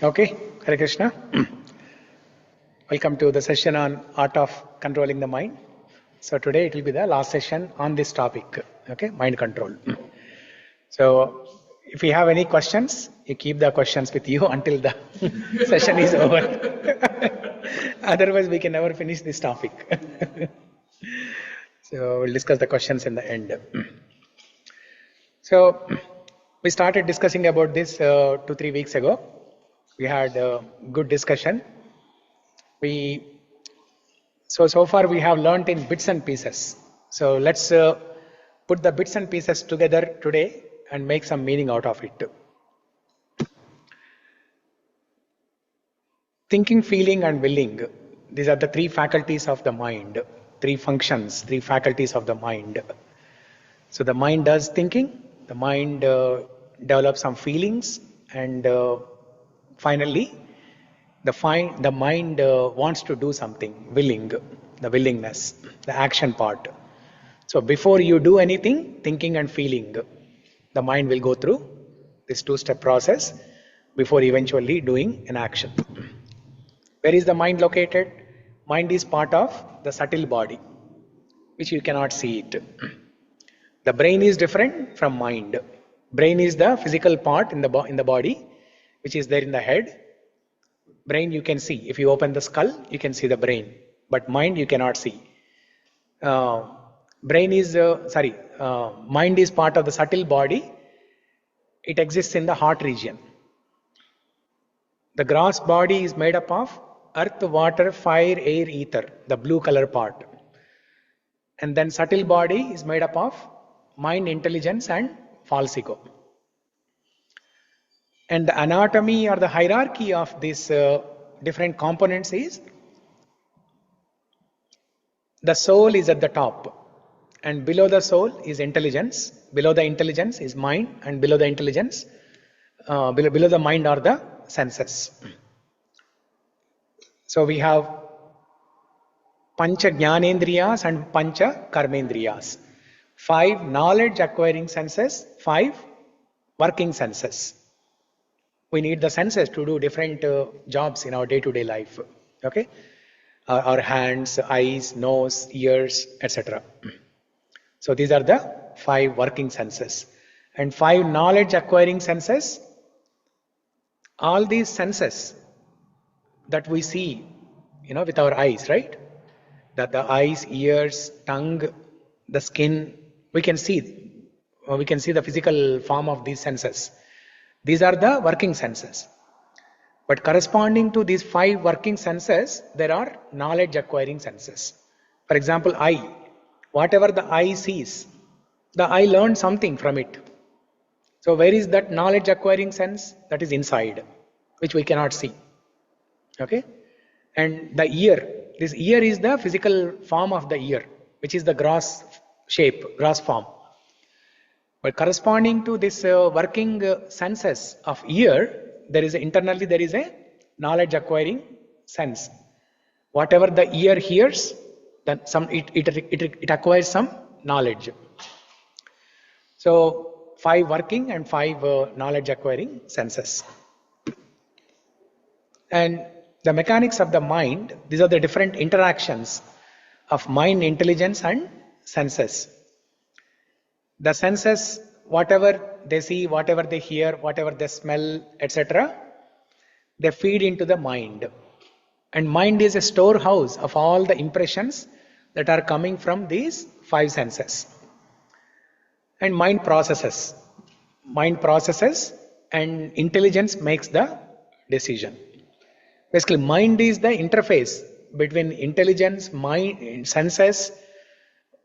Okay, Hare Krishna. Welcome to the session on art of controlling the mind. So today it will be the last session on this topic, okay, mind control. So if you have any questions, you keep the questions with you until the session is over. Otherwise we can never finish this topic. So we'll discuss the questions in the end. So we started discussing about this 2-3 weeks ago. We had a good discussion. So far we have learnt in bits and pieces. So let's put the bits and pieces together today and make some meaning out of it. Thinking, feeling and willing. These are the three faculties of the mind. Three functions, three faculties of the mind. So the mind does thinking, the mind develops some feelings, and finally the mind wants to do something, willing, the willingness, the action part. So before you do anything, thinking and feeling, the mind will go through this two-step process before eventually doing an action. Where is the mind located? Mind is part of the subtle body, which you cannot see it. The brain is different from mind. Brain is the physical part in the body, which is there in the head. Brain you can see. If you open the skull, you can see the brain. But mind you cannot see. Mind is part of the subtle body. It exists in the heart region. The gross body is made up of earth, water, fire, air, ether, the blue color part. And then subtle body is made up of mind, intelligence and false ego. And the anatomy or the hierarchy of these different components is the soul is at the top, and below the soul is intelligence, below the intelligence is mind, and below the intelligence, below the mind are the senses. So we have pancha jnanendriyas and pancha karmendriyas. 5 knowledge acquiring senses, 5 working senses. We need the senses to do different jobs in our day-to-day life. Okay, our hands, eyes, nose, ears, etc. So these are the 5 working senses, and 5 knowledge acquiring senses. All these senses that we see, with our eyes, right? That the eyes, ears, tongue, the skin, we can see the physical form of these senses. These are the working senses. But corresponding to these 5 working senses, there are knowledge acquiring senses. For example, eye. Whatever the eye sees, the eye learns something from it. So where is that knowledge acquiring sense? That is inside, which we cannot see. Okay? And the ear. This ear is the physical form of the ear, which is the gross shape, gross form. But corresponding to this working senses of ear, internally there is a knowledge acquiring sense. Whatever the ear hears, then it acquires some knowledge. So 5 working and 5 knowledge acquiring senses. And the mechanics of the mind, these are the different interactions of mind, intelligence and senses. The senses, whatever they see, whatever they hear, whatever they smell, etc., they feed into the mind. And mind is a storehouse of all the impressions that are coming from these 5 senses. And mind processes. And intelligence makes the decision. Basically, mind is the interface between intelligence, mind, senses.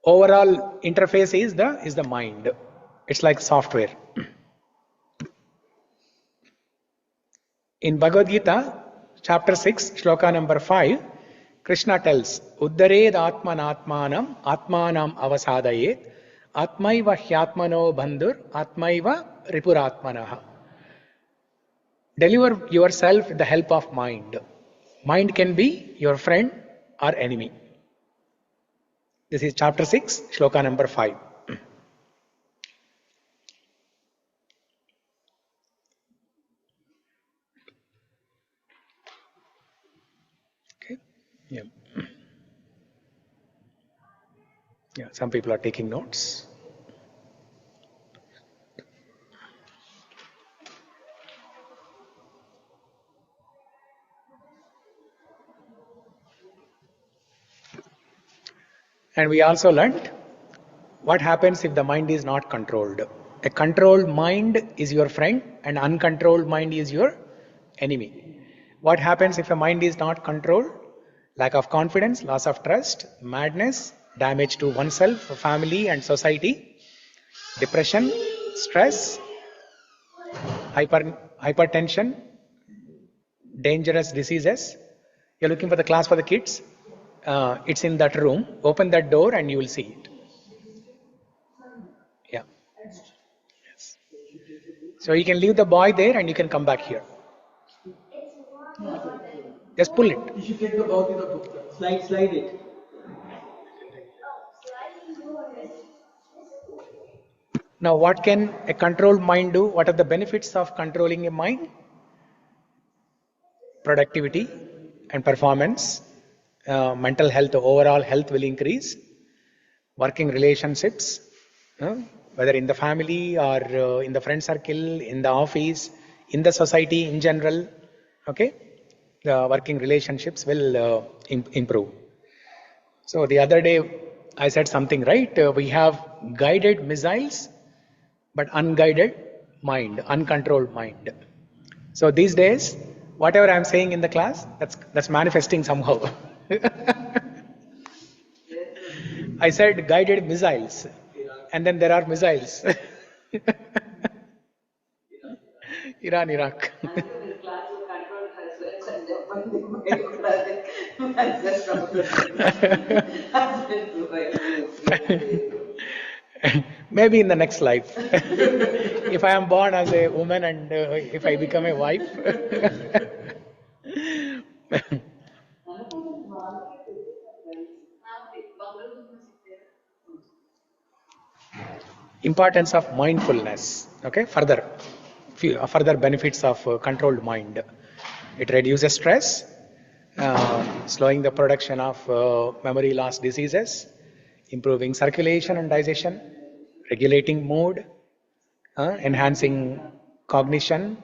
Overall interface is the mind. It's like software. In Bhagavad Gita Chapter 6, Shloka number 5, Krishna tells, Uddared atmanatmanam atmanam avasadayet atmaiva hyatmano bandhur atmaiva ripuratmanaha. Deliver yourself with the help of mind. Mind can be your friend or enemy. This is chapter 6, shloka number 5. Yeah, some people are taking notes. And we also learned what happens if the mind is not controlled. A controlled mind is your friend and uncontrolled mind is your enemy. What happens if a mind is not controlled? Lack of confidence, loss of trust, madness, damage to oneself, family and society, depression, stress, hypertension, dangerous diseases. You're looking for the class for the kids? It's in that room. Open that door and you will see it. Yeah. Yes. So you can leave the boy there and you can come back here. Just pull it. You should take the book in the book. Slide it. Now, what can a controlled mind do? What are the benefits of controlling a mind? Productivity and performance, mental health, overall health will increase, working relationships, whether in the family or in the friend circle, in the office, in the society in general, okay, the working relationships will improve. So the other day I said something, right? We have guided missiles, but unguided mind, uncontrolled mind. So these days, whatever I'm saying in the class, that's manifesting somehow. I said guided missiles, and then there are missiles. Iran, Iraq. Maybe in the next life. If I am born as a woman and if I become a wife. Importance of mindfulness. Okay, further benefits of controlled mind. It reduces stress, slowing the production of memory loss diseases, improving circulation and digestion, regulating mood, enhancing cognition,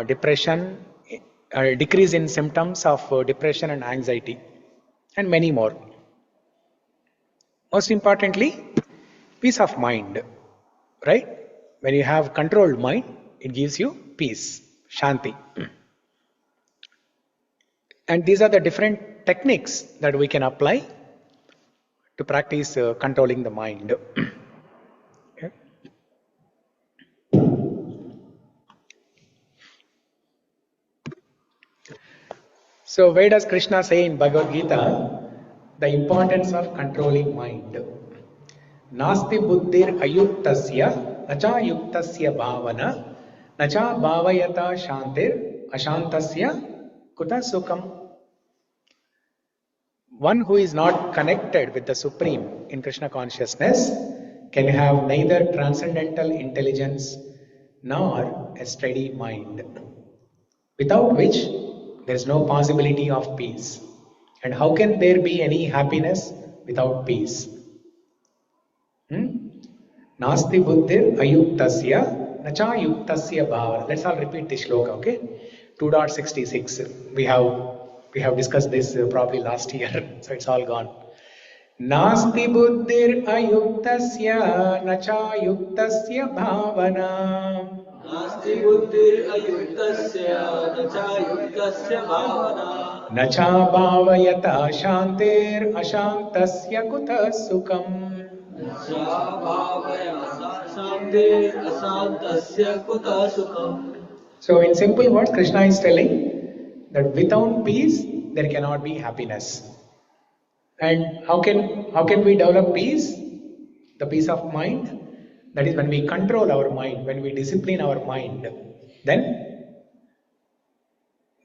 depression, decrease in symptoms of depression and anxiety, and many more. Most importantly, peace of mind, right? When you have controlled mind, it gives you peace, shanti. And these are the different techniques that we can apply to practice controlling the mind. Okay. So where does Krishna say in Bhagavad Gita the importance of controlling mind? Nasti buddhir ayuktasya nacha yuktasya bhavana nacha bhavayata shantir ashantasya kuta sukham. One who is not connected with the Supreme in Krishna consciousness can have neither transcendental intelligence nor a steady mind, without which there is no possibility of peace. And how can there be any happiness without peace? Nasti buddhir ayuktasya nacha yuktasya bhava. Let's all repeat this shloka, okay? 2.66. We have discussed this probably last year, so it's all gone. Nasti buddhir ayuktasya nacha yuktasya bhavana. Nasti buddhir ayuktasya nacha yuktasya bhavana. Nacha bhavayata shantir ashantasya kuta sukham. Nacha bhavayata shantir asantasya kuta sukham. So in simple words, Krishna is telling that without peace, there cannot be happiness. And how can we develop peace? The peace of mind. That is when we control our mind, when we discipline our mind, then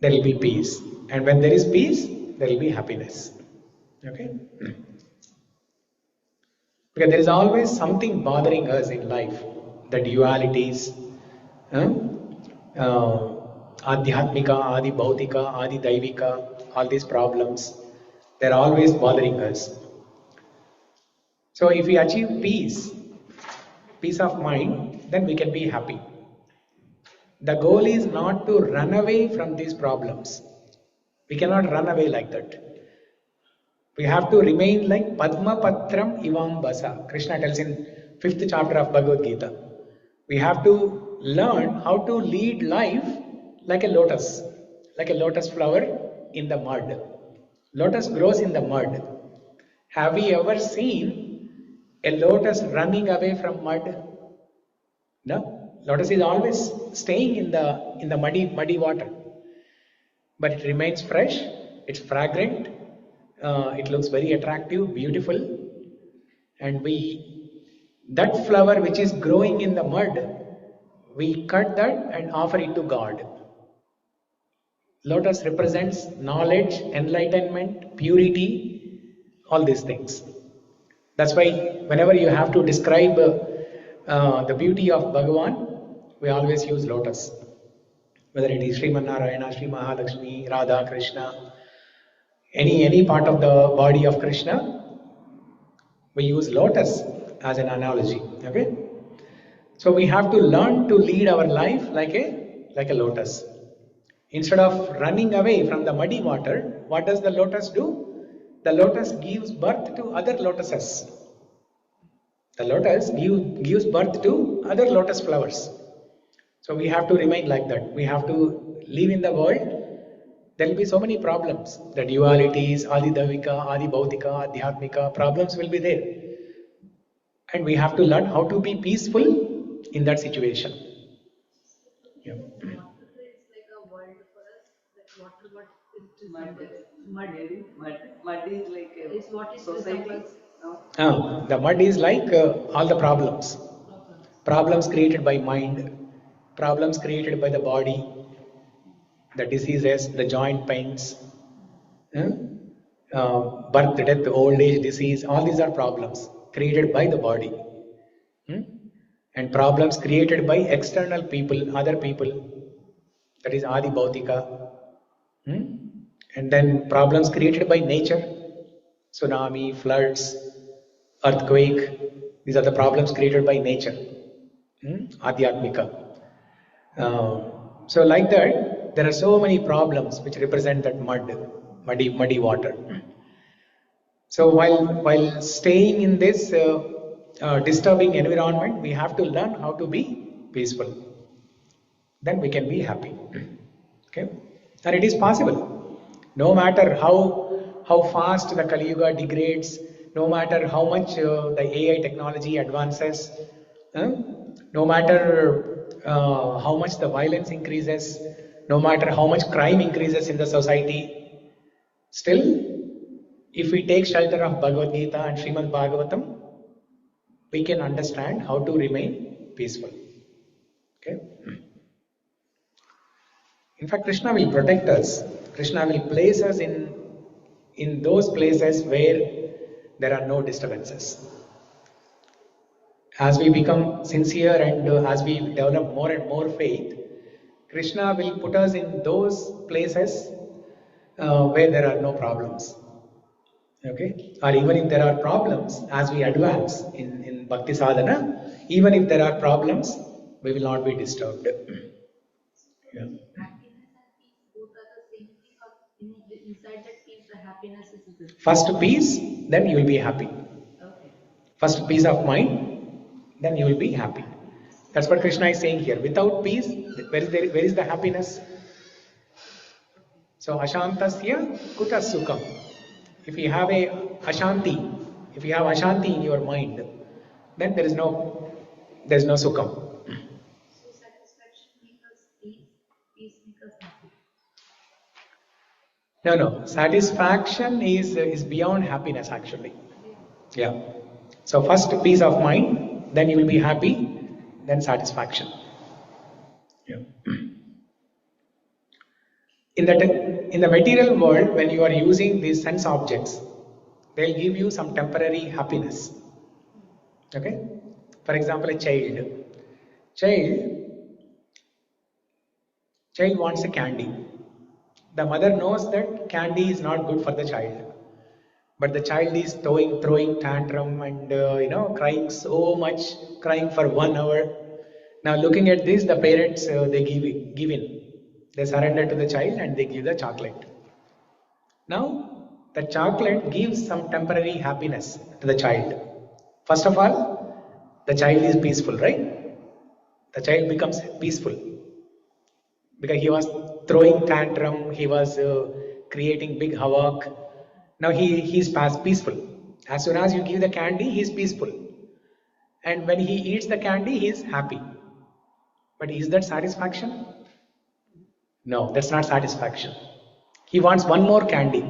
there will be peace. And when there is peace, there will be happiness. Okay? Because there is always something bothering us in life. The dualities, adhyatmika, adi bhautika, adi daivika, all these problems, they're always bothering us. So if we achieve peace of mind, then we can be happy. The goal is not to run away from these problems. We cannot run away like that. We have to remain like Padma Patram Ivambasa. Krishna tells in 5th chapter of Bhagavad Gita. We have to learn how to lead life like a lotus flower in the mud. Lotus grows in the mud. Have we ever seen a lotus running away from mud? No. Lotus is always staying in the muddy water. But it remains fresh, it's fragrant, it looks very attractive, beautiful, and that flower which is growing in the mud, we cut that and offer it to God. Lotus represents knowledge, enlightenment, purity, all these things. That's why whenever you have to describe the beauty of Bhagavan, we always use lotus. Whether it is Sriman Narayana, Sri Mahalakshmi, Radha, Krishna, any part of the body of Krishna, we use lotus as an analogy. Okay, so we have to learn to lead our life like a lotus. Instead of running away from the muddy water, what does the lotus do? The lotus gives birth to other lotuses. The lotus gives birth to other lotus flowers. So we have to remain like that. We have to live in the world. There will be so many problems. The dualities, Adidavika, Adibhautika, Adhyatmika, problems will be there. And we have to learn how to be peaceful in that situation. Yeah. Water is like a world for us. That water, what is Mud is like a is what it society. resembles. No? The mud is like all the problems. Problems created by mind, problems created by the body, the diseases, the joint pains, birth, death, old age, disease, all these are problems created by the body. And problems created by external people, other people, that is Adi Bhautika. And then problems created by nature, tsunami, floods, earthquake, these are the problems created by nature, Adhyatmika. So like that, there are so many problems which represent that muddy water. So while staying in this disturbing environment, we have to learn how to be peaceful. Then we can be happy. Okay, and it is possible. No matter how fast the Kali Yuga degrades, no matter how much the AI technology advances, no matter how much the violence increases, no matter how much crime increases in the society, still, if we take shelter of Bhagavad Gita and Srimad Bhagavatam, we can understand how to remain peaceful. Okay. In fact, Krishna will protect us. Krishna will place us in those places where there are no disturbances. As we become sincere and as we develop more and more faith, Krishna will put us in those places where there are no problems. Okay? Or even if there are problems, as we advance in Bhakti Sadhana, even if there are problems, we will not be disturbed. Yeah. Happiness and peace both are the same thing, or inside that peace, the happiness is good. First peace, then you will be happy. Okay. First peace of mind, then you will be happy. That's what Krishna is saying here. Without peace, where is the happiness? So ashantasya kuta sukham. If you have ashanti in your mind, then there is no sukham. So satisfaction makes us peace, peace makes us happy. No. Satisfaction is beyond happiness actually. Yeah. So first peace of mind, then you will be happy, then satisfaction. Yeah. In the material world, when you are using these sense objects, they'll give you some temporary happiness. Okay? For example, a child wants a candy. The mother knows that candy is not good for the child. But the child is throwing tantrum and crying so much, crying for 1 hour. Now looking at this, the parents they give in. They surrender to the child and they give the chocolate. Now the chocolate gives some temporary happiness to the child. First of all, the child is peaceful, right? The child becomes peaceful because he was throwing tantrum, he was creating big havoc. Now he's peaceful. As soon as you give the candy, he's peaceful. And when he eats the candy, he's happy. But is that satisfaction? No, that's not satisfaction. He wants one more candy.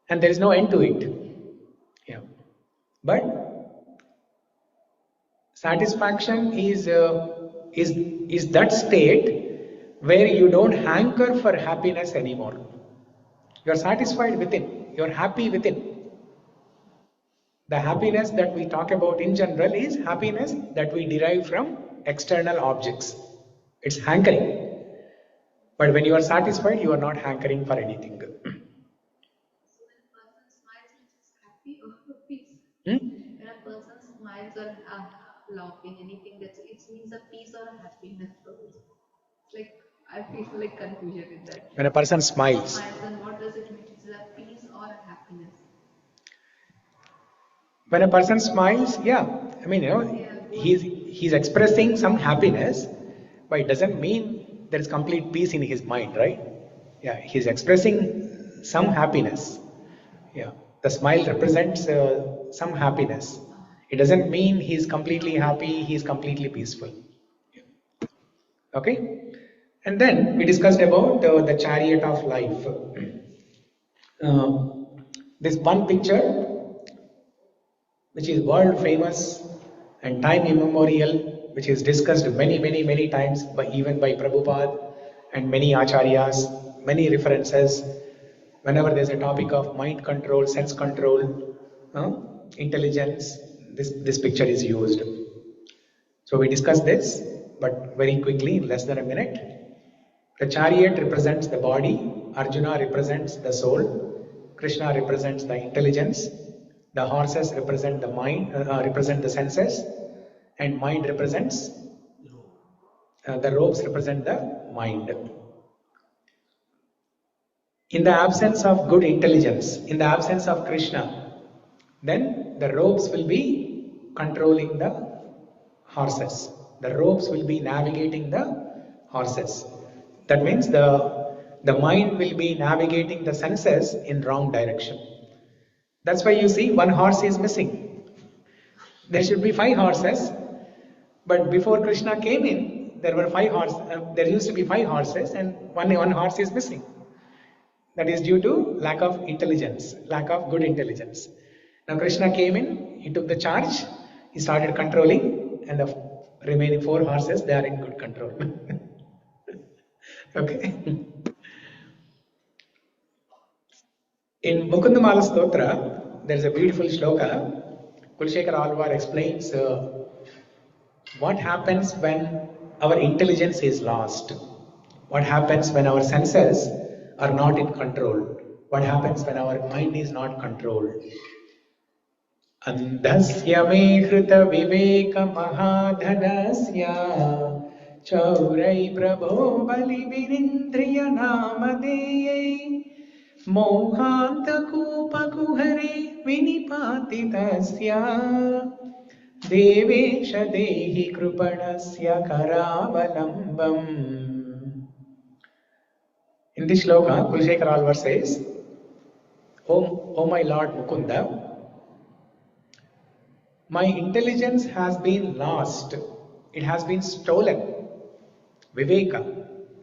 And there is no end to it. Yeah. But satisfaction is that state where you don't hanker for happiness anymore. You are satisfied within. You are happy within. The happiness that we talk about in general is happiness that we derive from external objects. It's hankering. But when you are satisfied, you are not hankering for anything. So when a person smiles, it's just happy or peace. When a person smiles or laughing, anything it means a peace or a happiness. So it's like I feel like confusion in that. When a person smiles. Then what does it mean? Is it a peace or a happiness? When a person smiles, I mean, he's expressing some happiness, but it doesn't mean there is complete peace in his mind, right? Yeah, he's expressing some happiness. Yeah, the smile represents some happiness. It doesn't mean he's completely happy, he's completely peaceful. Yeah. Okay? And then we discussed about the chariot of life. This one picture, which is world famous and time immemorial, which is discussed many times even by Prabhupada and many acharyas, many references. Whenever there is a topic of mind control, sense control, intelligence, this picture is used. So we discussed this, but very quickly, in less than a minute. The chariot represents the body, Arjuna represents the soul, Krishna represents the intelligence, the horses represent the mind, represent the senses, and mind represents, the robes represent the mind. In the absence of good intelligence, in the absence of Krishna, then the robes will be controlling the horses. The robes will be navigating the horses. That means the mind will be navigating the senses in wrong direction. That's why you see one horse is missing. There should be 5 horses, but before Krishna came in, there were 5 horses. There used to be 5 horses, and one horse is missing. That is due to lack of intelligence, lack of good intelligence. Now Krishna came in, he took the charge, he started controlling, and the remaining 4 horses, they are in good control. Okay. In Mukundamala Stotra, there is a beautiful shloka. Kulshekara Alvar explains what happens when our intelligence is lost. What happens when our senses are not in control? What happens when our mind is not controlled? Andhasya me hrita viveka mahādhanasya chaurai prabho bali virindriya namadeye mohanta kupa kuhare vinipatitasya devesha dehi krupanasya karavalambam. In this shloka, Kulshekara Alvar says, O my Lord Mukunda, my intelligence has been lost. It has been stolen. Viveka.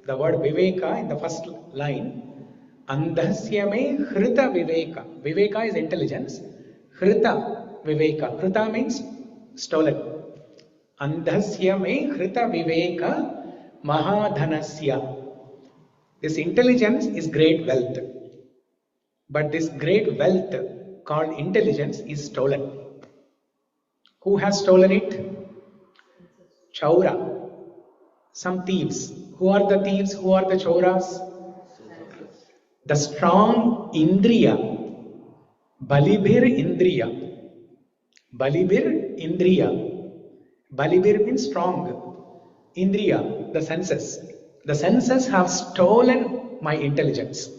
The word Viveka in the first line. Andhasya me hrita Viveka. Viveka is intelligence. Hrita Viveka. Hrita means stolen. Andhasya me hrita Viveka mahādhanasya. This intelligence is great wealth. But this great wealth called intelligence is stolen. Who has stolen it? Chaura. Some thieves. Who are the thieves? Who are the chauras? The strong indriya Balibir Indriya. Balibir Indriya. Balibir means strong. Indriya, the senses. The senses have stolen my intelligence.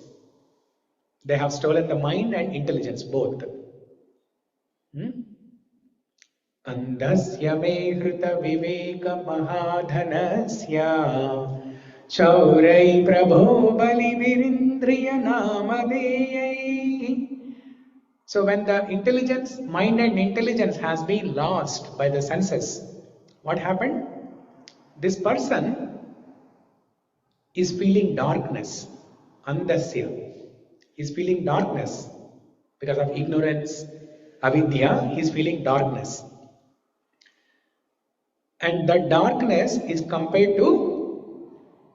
They have stolen the mind and intelligence, both. Andasya me hrita viveka mahādhanasya chaurai prabho balivirindriya namadeyai. So when the intelligence, mind and intelligence has been lost by the senses, what happened? This person is feeling darkness. Andasya is feeling darkness because of ignorance, avidya. He is feeling darkness, and that darkness is compared to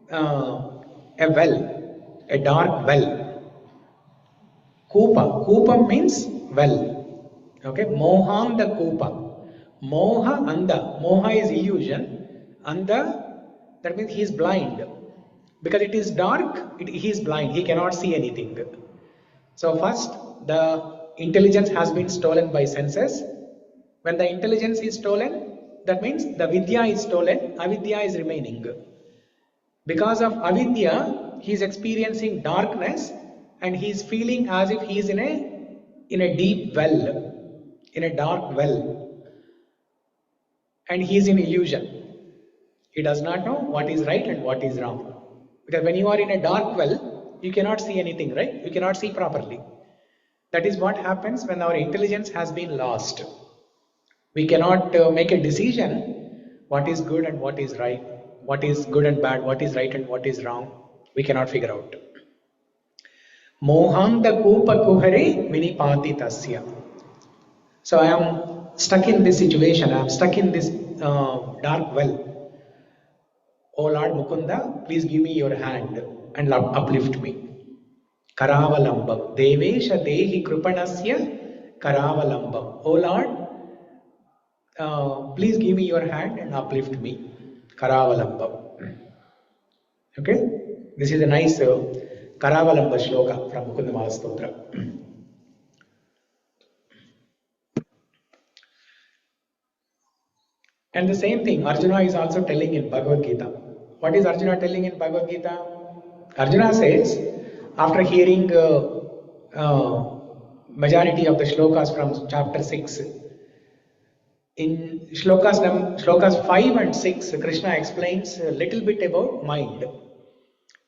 a well, a dark well. Kupa. Kupa means well. Okay. Moham the kupa. Moha anda. Moha is illusion. Anda, that means he is blind. Because it is dark, he is blind. He cannot see anything. So first, the intelligence has been stolen by senses. When the intelligence is stolen, that means the vidya is stolen, avidya is remaining. Because of avidya, he is experiencing darkness and he is feeling as if he is in a deep well, in a dark well. And he is in illusion. He does not know what is right and what is wrong. Because when you are in a dark well, you cannot see anything, right? You cannot see properly. That is what happens when our intelligence has been lost. We cannot make a decision what is good and what is right, what is good and bad, what is right and what is wrong. We cannot figure out. Mohanda kupa kuhare vinipati tasya. So I am stuck in this situation. I am stuck in this dark well. O Lord Mukunda, please give me your hand and uplift me. Karavalambam. Devesha dehi krupanasya karavalambam. O Lord, please give me your hand and uplift me. Karavalambam. Okay? This is a nice Karavalamba shloka from Mukunda Mahastotra. And the same thing Arjuna is also telling in Bhagavad Gita. What is Arjuna telling in Bhagavad Gita? Arjuna says, after hearing majority of the shlokas from chapter 6, in shlokas 5 and 6, Krishna explains a little bit about mind,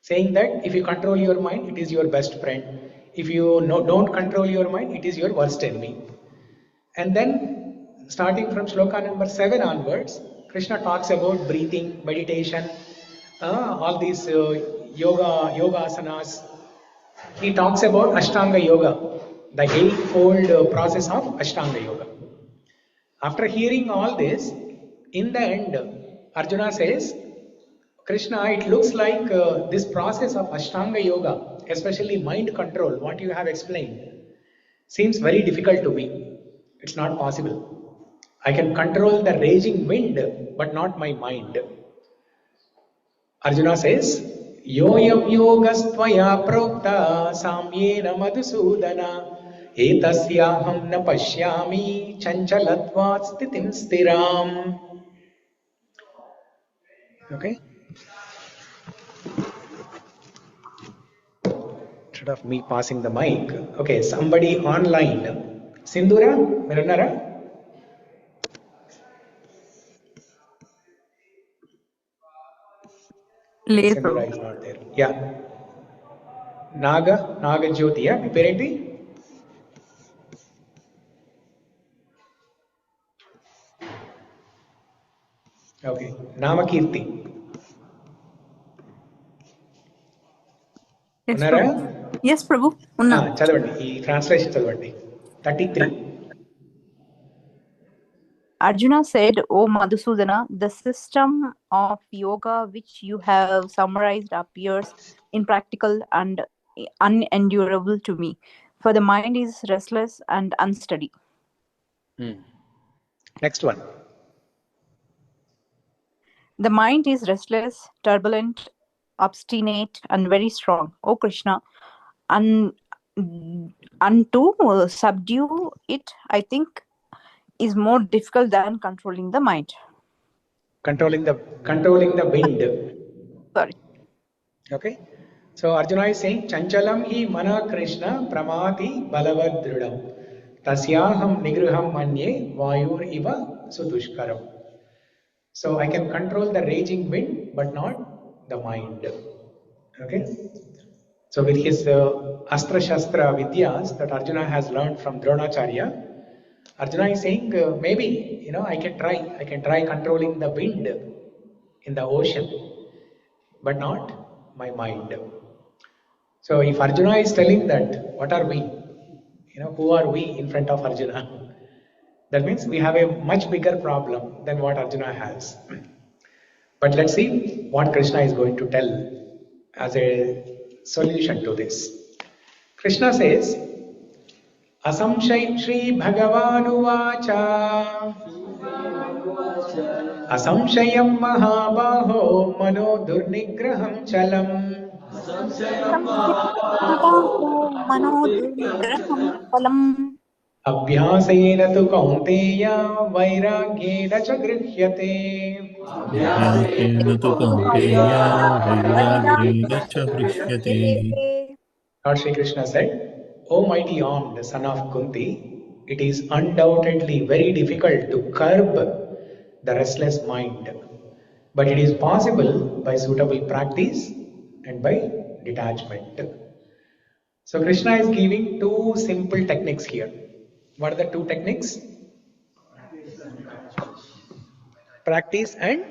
saying that if you control your mind, it is your best friend. If you don't control your mind, it is your worst enemy. And then, starting from shloka number 7 onwards, Krishna talks about breathing, meditation, all these yoga asanas. He talks about Ashtanga Yoga, the eightfold process of Ashtanga Yoga. After hearing all this, in the end, Arjuna says, Krishna, it looks like this process of Ashtanga Yoga, especially mind control, what you have explained, seems very difficult to me. It's not possible. I can control the raging wind, but not my mind. Arjuna says, Yoyam yogastvaya prokta samyena madhusudana etasyaham na pashyami chanchalatvat sthitim stiram. Okay? Instead of me passing the mic. Okay, somebody online. Sindhura, Mirunara? Sindhura is not there. Yeah. Naga Jyoti, yeah? మీ పేరేంటి? Okay. Namakirti. ఉన్నారా? Yes, Prabhu. చదవండి ఈ translation చదవండి 33. Arjuna said, O Madhusudana, the system of yoga which you have summarized appears impractical and unendurable to me, for the mind is restless and unsteady. Next one. The mind is restless, turbulent, obstinate, and very strong. O Krishna, and to subdue it, I think, is more difficult than controlling the mind. Controlling the wind. Sorry. Okay. So Arjuna is saying, Chanchalam hi mana Krishna pramati balavad dridam. Tasyaham nigraham manye vayur iva sudushkaram. So I can control the raging wind, but not the mind. Okay. So with his astra shastra vidyas that Arjuna has learned from Dronacharya, Arjuna is saying, maybe, I can try controlling the wind in the ocean, but not my mind. So if Arjuna is telling that, what are we? Who are we in front of Arjuna? That means we have a much bigger problem than what Arjuna has. But let's see what Krishna is going to tell as a solution to this. Krishna says, asaṁśayaṁ Shri Bhagavan asaṁśayaṁ mahā-bāho mano durnigrahaṁ calam. mano durnigrahaṁ calam. Abhyāsena tu kaunteya vairāgyeṇa ca gṛhyate. Abhyāsena tu kaunteya vairāgyeṇa cha gṛhyate. Lord Shri Krishna said, O mighty armed son of Kunti, it is undoubtedly very difficult to curb the restless mind, but it is possible by suitable practice and by detachment. So Krishna is giving two simple techniques here. What are the two techniques? Practice and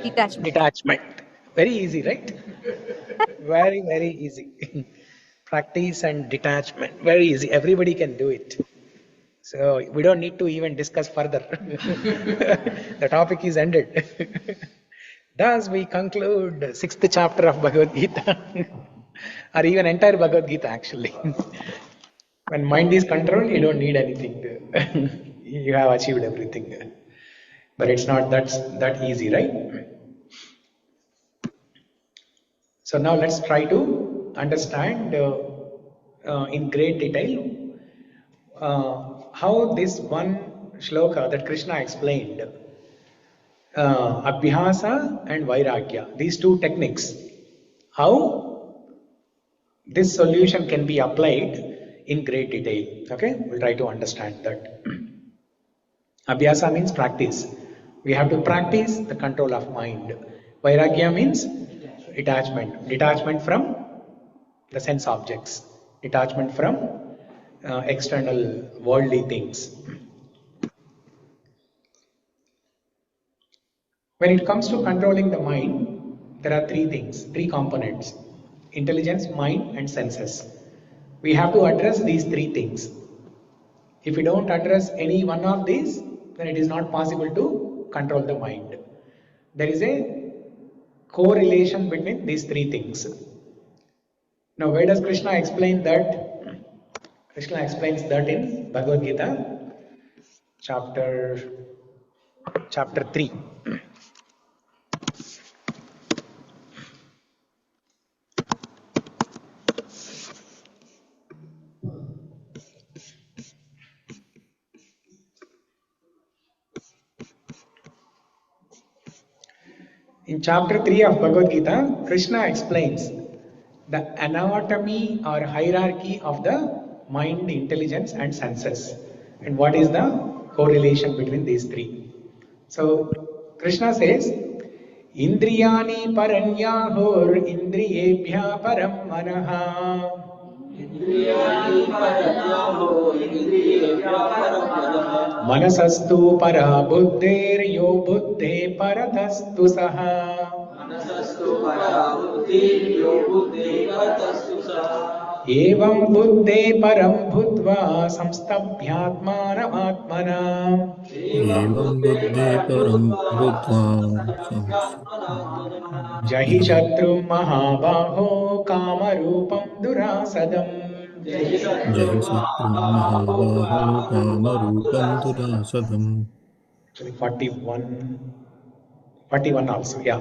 detachment. Very easy, right? Very, very easy. Practice and detachment. Very easy. Everybody can do it. So we don't need to even discuss further. The topic is ended. Thus we conclude 6th chapter of Bhagavad Gita. Or even entire Bhagavad Gita actually. When mind is controlled, you don't need anything. You have achieved everything. But it's not that easy, right? So now let's try to understand in great detail how this one shloka that Krishna explained, Abhyāsa and Vairāgya, these two techniques, how this solution can be applied in great detail. Okay, we'll try to understand that. Abhyāsa means practice. We have to practice the control of mind. Vairāgya means detachment. Detachment from the sense objects. Detachment from external worldly things. When it comes to controlling the mind, there are three components: intelligence, mind, and senses. We have to address these three things. If we don't address any one of these, then it is not possible to control the mind. There is a correlation between these three things. Now, where does Krishna explain that? Krishna explains that in Bhagavad Gita chapter 3. In chapter 3 of Bhagavad Gita, Krishna explains the anatomy or hierarchy of the mind, intelligence and senses, and what is the correlation between these three. So Krishna says, Indriyani paranyahor indriyebhya param manaha. Manasastu para buddhir yo buddhe paratastu saha. Evam buddhe param bhutva samstabhyatmanamatmana. Evam buddhe param bhutva Jahi shatru mahā-bāho kamarupam durasadam. Jahi satrum mahā-bāho kamarupam durasadam. Actually 41 also, yeah.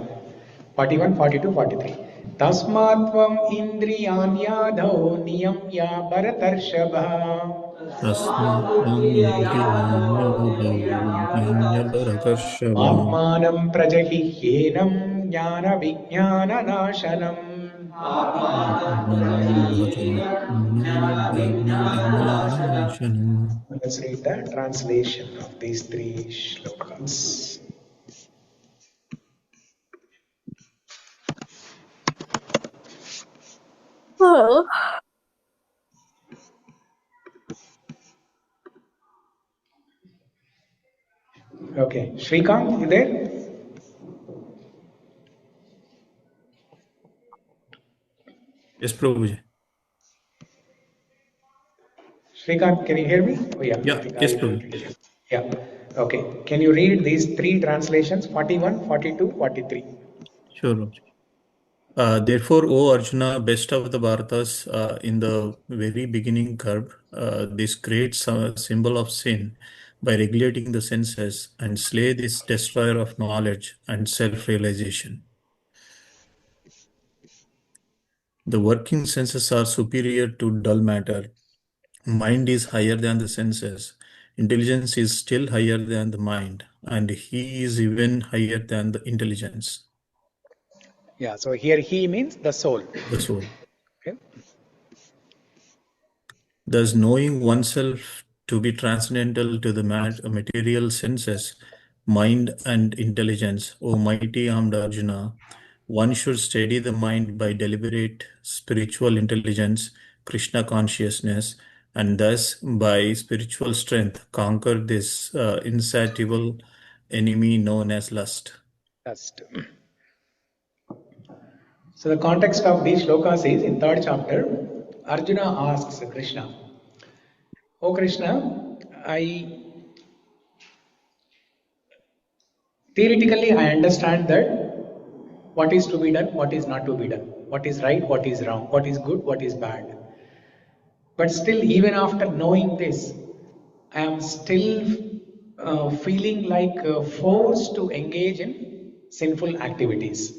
41, 42, 43. Tasmatvam indriyanyadho niyamya bharatarshava. तस्मात्त्वम् इन्द्रियाण्यादौ नियम्य भरतर्षभ Atmanam prajahiyenam jnana vijnana nashanam. आत्मानं भजयत्नं ज्ञानविज्ञाननाशनम्. Let's read the translation of these three shlokas. Okay, Shrikant, you there? Yes, Prabhuji. Shrikant, can you hear me? Oh yeah, I Yeah, think yes, I Prabhuji. yeah. Okay, can you read these three translations? 41, 42, 43. Sure, Prabhuji. Therefore, O Arjuna, best of the Bharatas, in the very beginning curb, this great symbol of sin by regulating the senses and slay this destroyer of knowledge and self-realization. The working senses are superior to dull matter. Mind is higher than the senses. Intelligence is still higher than the mind, and he is even higher than the intelligence, Yeah, so here he means the soul. the soul. Okay. Thus, knowing oneself to be transcendental to the material senses, mind, and intelligence, O mighty armed Arjuna, one should steady the mind by deliberate spiritual intelligence, Krishna consciousness, and thus, by spiritual strength, conquer this insatiable enemy known as lust. Lust. So the context of these shlokas is in third chapter, Arjuna asks Krishna, "Oh Krishna, I theoretically I understand that what is to be done, what is not to be done, what is right, what is wrong, what is good, what is bad. But still, even after knowing this, I am still feeling like forced to engage in sinful activities.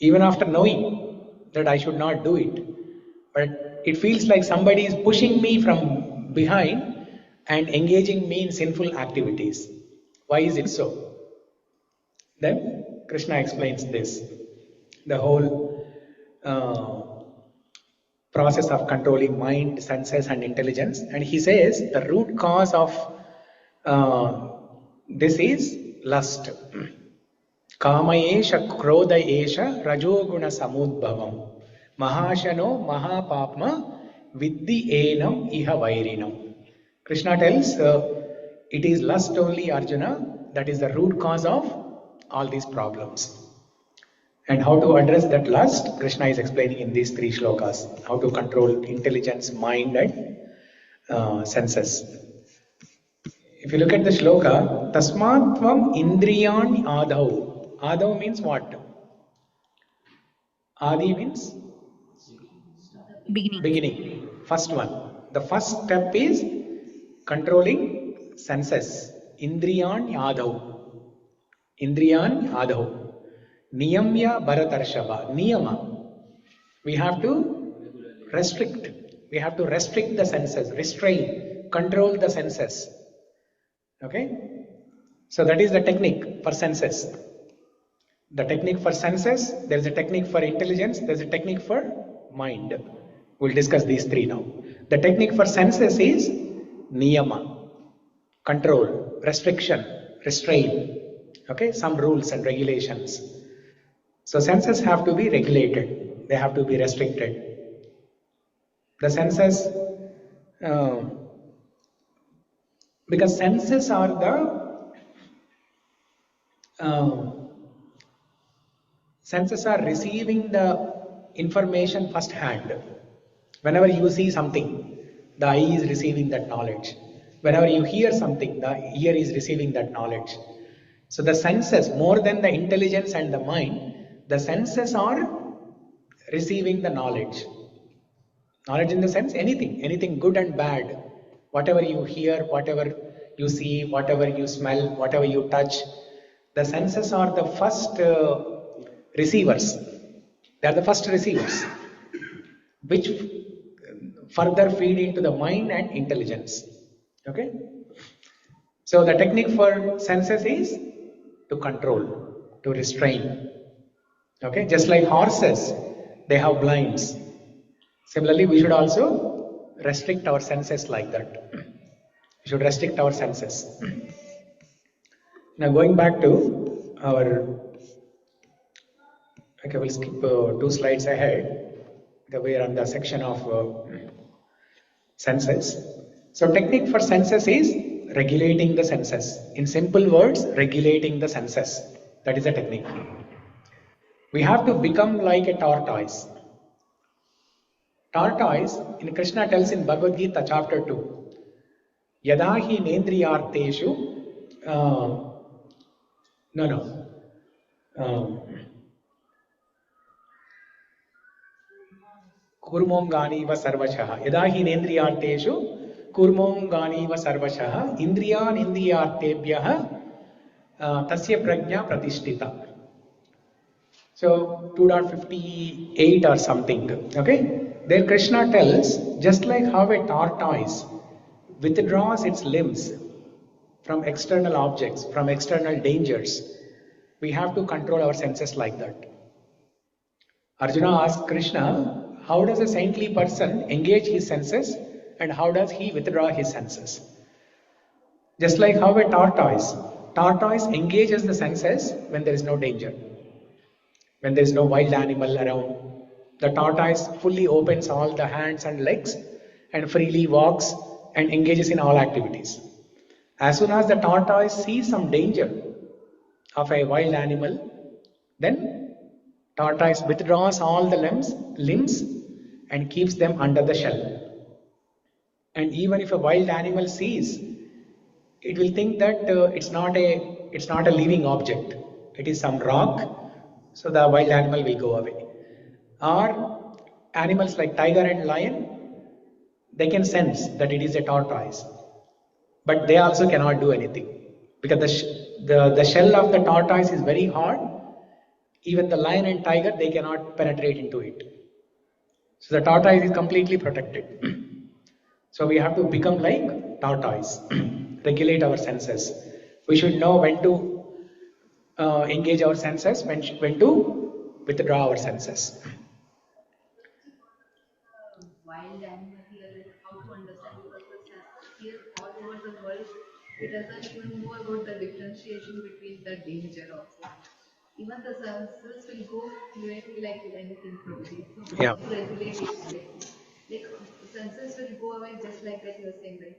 Even after knowing that I should not do it, but it feels like somebody is pushing me from behind and engaging me in sinful activities. Why is it so?" Then Krishna explains this, the whole process of controlling mind, senses, and intelligence. And he says the root cause of this is lust. Kamaesha krodhaesha rajoguna samudbhavam mahāshano mahā-bāho viddhi enam iha vairinam. Krishna tells it is lust only, Arjuna, that is the root cause of all these problems. And how to address that lust, Krishna is explaining in these three shlokas. How to control intelligence, mind, and senses. If you look at the shloka, Tasmatvam indriyani adau. Adau means what? Adi means beginning. First one. The first step is controlling senses. Indriyani adau. Indriyani adau. Niyamya bharatarshava. Niyama. We have to restrict. We have to restrict the senses, restrain, control the senses. Okay? So that is the technique for senses. The technique for senses, there is a technique for intelligence, there is a technique for mind. We'll discuss these three now. The technique for senses is niyama, control, restriction, restrain. Okay? Some rules and regulations. So senses have to be regulated. They have to be restricted. The senses, because senses are receiving the information first hand. Whenever you see something, the eye is receiving that knowledge. Whenever you hear something, the ear is receiving that knowledge. So the senses, more than the intelligence and the mind, the senses are receiving the knowledge. Knowledge in the sense anything good and bad. Whatever you hear, whatever you see, whatever you smell, whatever you touch, the senses are the first receivers. They are the first receivers, which further feed into the mind and intelligence. Okay? So the technique for senses is to control, to restrain. Okay? Just like horses, they have blinds. Similarly, we should also restrict our senses like that. We should restrict our senses. Now going back to our, okay, we'll skip 2 slides ahead. We are on the section of senses. So technique for senses is regulating the senses. In simple words, regulating the senses. That is the technique. We have to become like a tortoise. Tortoise, in Krishna tells in Bhagavad Gita Chapter 2, Yada hi nendriyarteshu, kurmongani va sarvashah. Yada hi nendriyarteshu, kurmongani va sarvashah, indriyan indriyartebhyah, tasya prajna pratishtita. So 2.58 or something. Okay? There Krishna tells, just like how a tortoise withdraws its limbs from external objects, from external dangers, we have to control our senses like that. Arjuna asked Krishna, how does a saintly person engage his senses and how does he withdraw his senses? Just like how a tortoise engages the senses when there is no danger. When there is no wild animal around, the tortoise fully opens all the hands and legs and freely walks and engages in all activities. As soon as the tortoise sees some danger of a wild animal, then tortoise withdraws all the limbs and keeps them under the shell. And even if a wild animal sees, it will think that it's not a living object. It is some rock. So the wild animal will go away. Or animals like tiger and lion, they can sense that it is a tortoise. But they also cannot do anything. Because the shell of the tortoise is very hard. Even the lion and tiger, they cannot penetrate into it. So the tortoise is completely protected. So we have to become like tortoise. Regulate our senses. We should know when to engage our senses, when to withdraw our senses. Wild animal here, like how to understand, because here all over the world, it doesn't even know about the differentiation between the danger also. Even the senses will go fluently like with anything probably. So how to regulate it? Like senses will go away just like that you were saying, right?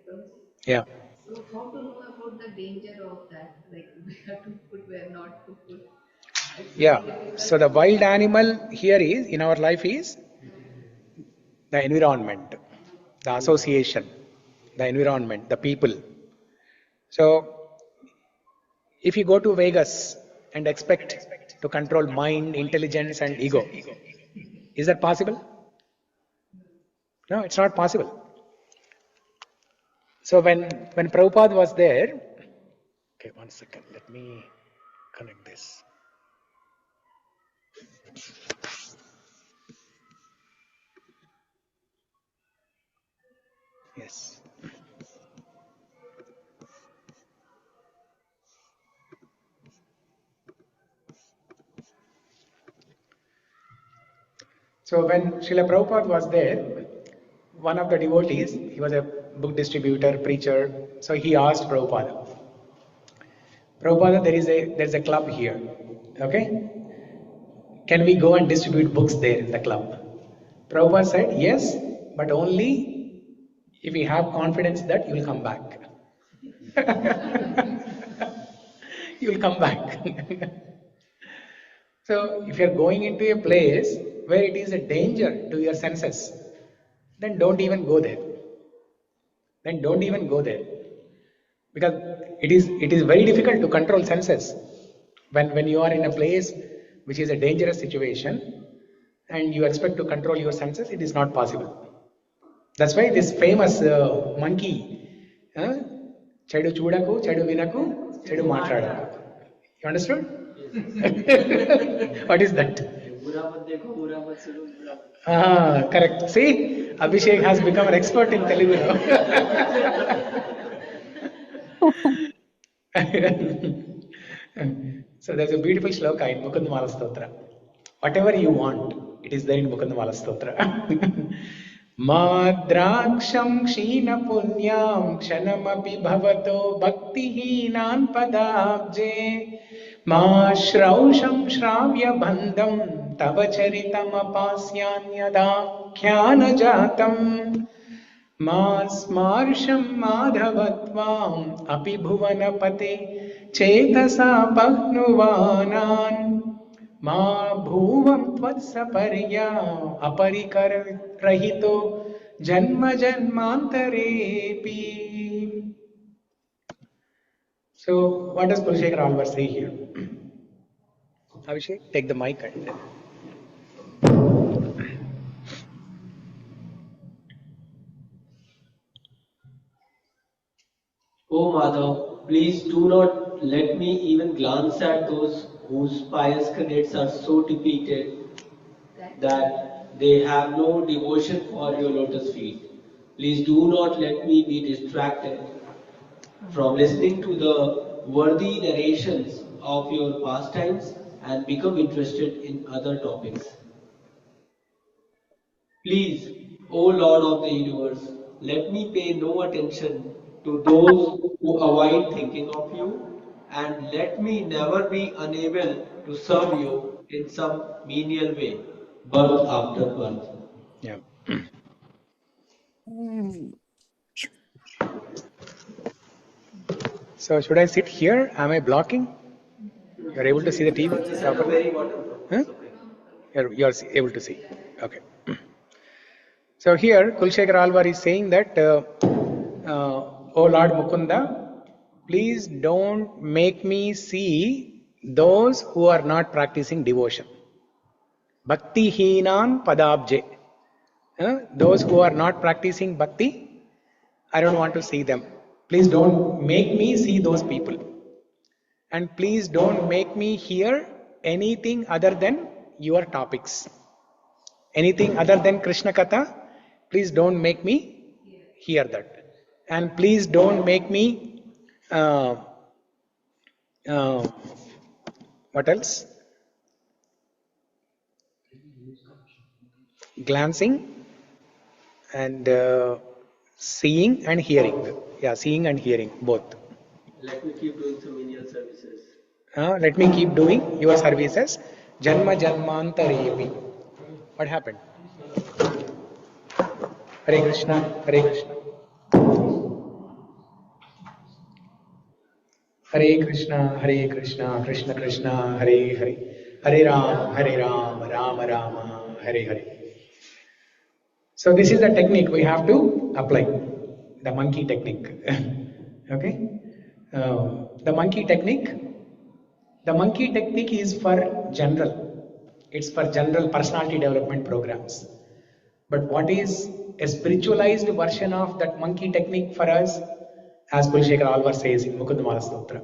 Yeah. So how to know about the danger of that? Like where to put, where not to put? So the wild animal here is, in our life, is the environment, the association, the environment, the people. So if you go to Vegas and expect to control mind, intelligence and ego, is that possible? No, it's not possible. So when Prabhupada was there, okay, 1 second, let me connect this. Yes. So when Srila Prabhupada was there, one of the devotees, he was a book distributor, preacher, so he asked Prabhupada, there is a club here, okay? Can we go and distribute books there in the club? Prabhupada said, yes, but only if we have confidence that you will come back. You will come back. So if you are going into a place where it is a danger to your senses, then don't even go there. Because it is very difficult to control senses. When you are in a place which is a dangerous situation and you expect to control your senses, it is not possible. That's why this famous monkey, Chedu Chudaku, Chedu Vinaku, Chedu Matradaku. You understood? What is that? बुरा मत देखो, बुरा मत सुनो, बुरा मत. Ah, correct. See, Abhishek has become an expert in Telugu now. So there's a beautiful shloka in Mukundamala Stotra. Whatever you want, it is there in Mukundamala Stotra. Madraksham kshina punyam kshanamapi bhavato bhaktihinan padabje ma shrausham shravya bandham tava charitam apasyanyada khyana jatam ma smarsham madhavatvam api bhuvanapate chetasa pahnuvanan ma bhuvam tvatsaparya aparikarahito janma janmantarepi. So what does Kulshekar Alvar say here? Abhishek, take the mic and Oh Madhav, please do not let me even glance at those whose pious credits are so depleted that they have no devotion for your lotus feet. Please do not let me be distracted from listening to the worthy narrations of your pastimes and become interested in other topics. Please, O Lord of the universe, let me pay no attention to those who avoid thinking of you, and let me never be unable to serve you in some menial way, birth after birth. yeah. So should I sit here? Am I blocking? You're able to see the TV Just at the properly? very bottom. Huh? You're able to see. Okay. So here Kulshekar Alvar is saying that, O Lord Mukunda, please don't make me see those who are not practicing devotion. Bhakti heenan padabje. Those who are not practicing bhakti, I don't want to see them. Please don't make me see those people. And please don't make me hear anything other than your topics. Anything other than Krishna Katha, please don't make me hear that. And please don't make me, what else? Glancing and seeing and hearing. Yeah, seeing and hearing, both. Let me keep doing some menial services. Let me keep doing your services. Janma Janmantarepi. What happened? Hare Krishna, Hare Krishna. Hare Krishna, Hare Krishna, Krishna Krishna, Hare Hare. Hare Ram, Rama Rama, Hare Hare. So this is the technique we have to apply. The monkey technique. Okay? The monkey technique. The monkey technique is for general. It's for general personality development programs. But what is a spiritualized version of that monkey technique for us? As Kulshekar Alvar says in Mukundamala Stotra,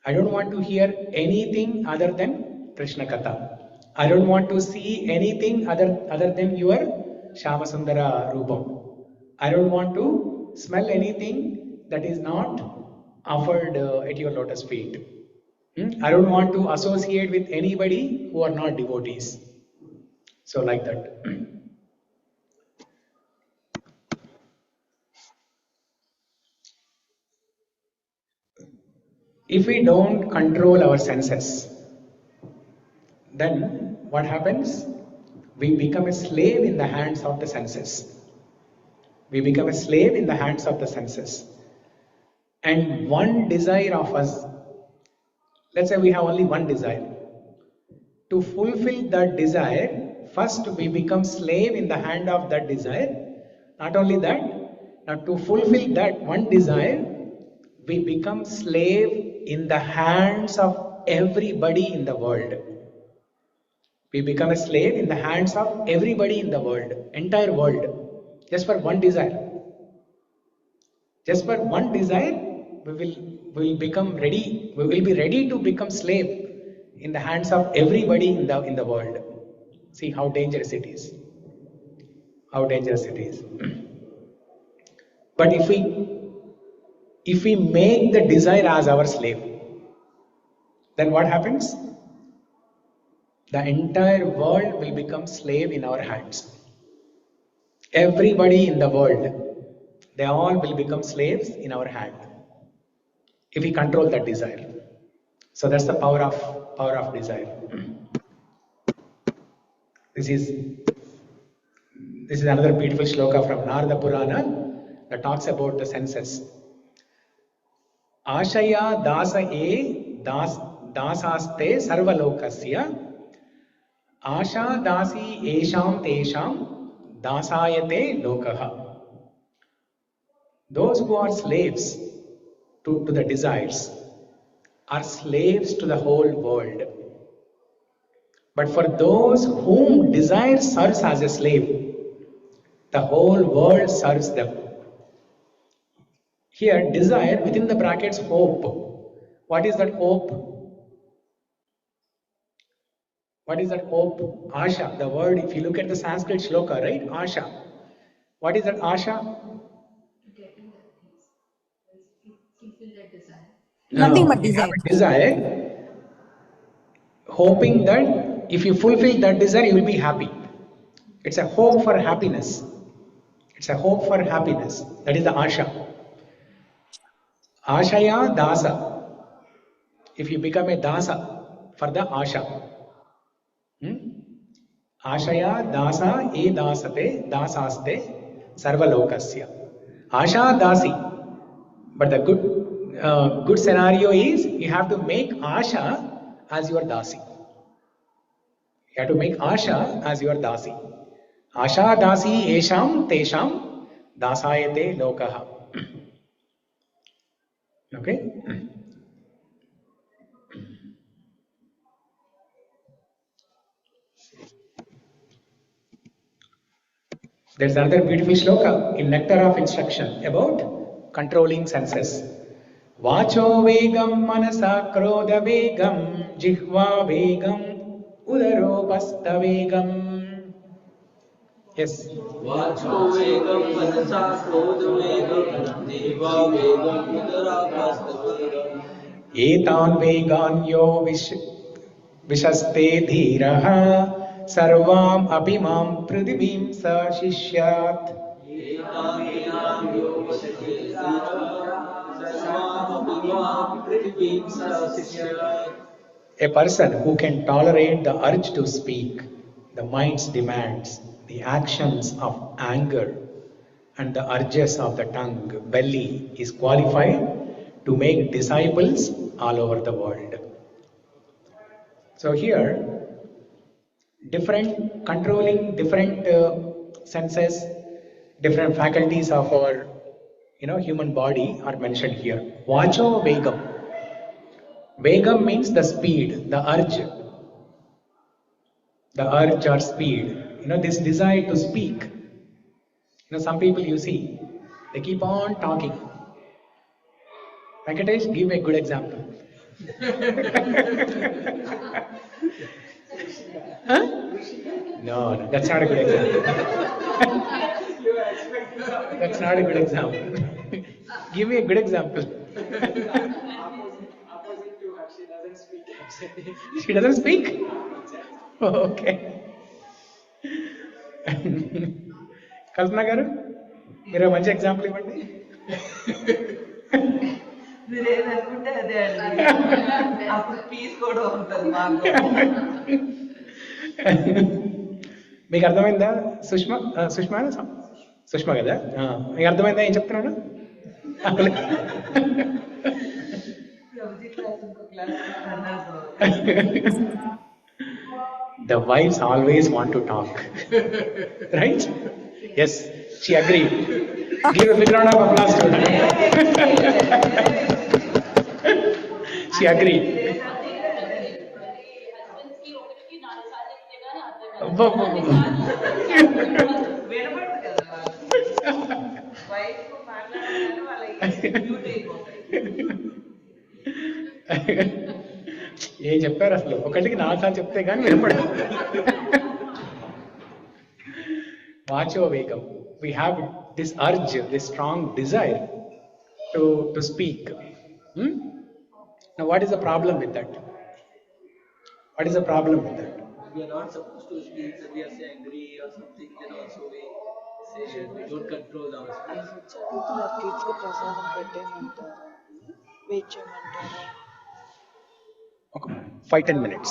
I don't want to hear anything other than Krishna Katha. I don't want to see anything other than your Shamasundara Rupam. I don't want to smell anything that is not offered at your lotus feet. I don't want to associate with anybody who are not devotees. So like that. If we don't control our senses, then what happens? We become a slave in the hands of the senses. We become a slave in the hands of the senses. And one desire of us, let's say we have only one desire. To fulfill that desire, first we become slave in the hand of that desire. Not only that, now to fulfill that one desire, we become slave in the hands of everybody in the world. We become a slave in the hands of everybody in the world, entire world, just for one desire. Just for one desire, we will become ready. We will be ready to become slave in the hands of everybody in the world. See how dangerous it is. How dangerous it is. But if we make the desire as our slave, then what happens? The entire world will become slave in our hands. Everybody in the world, they all will become slaves in our hand if we control that desire. So that's the power of desire. This is another beautiful shloka from Narada Purana that talks about the senses. Ashaya dasa dasaste sarvalokasya asha dasi esham tesham dasayate lokaha. Those who are slaves to the desires are slaves to the whole world. But for those whom desire serves as a slave, the whole world serves them. Here, desire within the brackets hope. What is that hope? What is that hope? Asha. The word, if you look at the Sanskrit shloka, right? Asha. What is that asha? Getting that things. Fulfill that desire. Nothing but You have desire. a desire, hoping that if you fulfill that desire, you will be happy. It's a hope for happiness. It's a hope for happiness. That is the asha. Ashaya dasa. If you become a dasa for the asha. Ashaya dasa e dasate dasaste sarvalokasya. Asha dasi. But the good scenario is you have to make asha as your dasi. You have to make asha as your dasi. Asha dasi esham tesham dasayate lokaha. Okay? There's another beautiful shloka in Nectar of Instruction about controlling senses. Vacho vegam manasa krodha vegam jihva vegam udaropastha vegam. Yes. Vacho vegam manasa krodha vegam jihva vegam udarapastha vegam. Etan vegan yo vishaste dhiraha sarvam abhimam pridhivim sa shishyat. A person who can tolerate the urge to speak, the mind's demands, the actions of anger, and the urges of the tongue, belly, is qualified to make disciples all over the world. So here, controlling different senses, different faculties of our human body are mentioned here. Vacho vegam. Vegam means the speed, the urge. The urge or speed. This desire to speak. Some people you see, they keep on talking. Venkatesh, give a good example. Huh? No, that's not a good example. That's not a good example. Give me a good example. Opposite to her, she doesn't speak. She doesn't speak? Oh, okay. Kalpana garu, మీరు మంచి example ఇవ్వండి. మీరు ఏదనుకుంటే అదే అండి. అప్పుడు piece కూడా ఉంటుంది మాకు. మీకు అర్థమైందా? సుష్మా కదా? మీకు అర్థమైందా ఏం చెప్తున్నాను? ప్రభుజీ క్లాస్ ఇంకో క్లాస్ అన్నారు. The wives always want to talk. Right? Yes, she agreed. Give a big round of applause to her. She agreed. వినపడదు కదా వైఫ్ మాట్లాడాలని వాళ్ళకి మ్యూట్ అయిపోతాయి. ఏం చెప్పారు అసలు? ఒకటికి 4 సార్లు చెప్తే కానీ వినపడదు. vacho vegam. We have this urge, this strong desire to speak. Now, what is the problem with that? What is the problem with that? We are not supposed to speak when we are angry or something, then also we say that we don't control our speech. Okay. 5-10 minutes.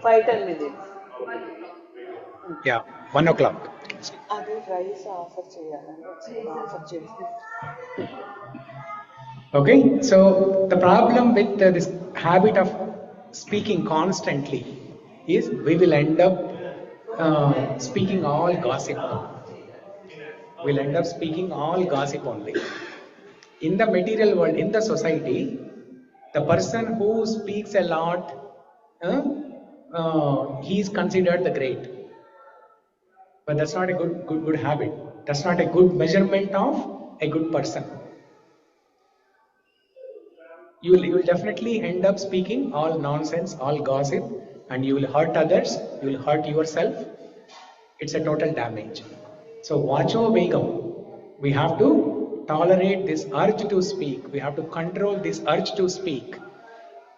5-10 minutes. Yeah, 1 o'clock. Okay, so the problem with this habit of speaking constantly is we will end up speaking all gossip. We'll end up speaking all gossip only. In the material world, in the society, the person who speaks a lot, he is considered the great. But that's not a good habit. That's not a good measurement of a good person. You will definitely end up speaking all nonsense, all gossip, and you will hurt others, you will hurt yourself. It's a total damage. So vacho vegam, we have to tolerate this urge to speak. We have to control this urge to speak.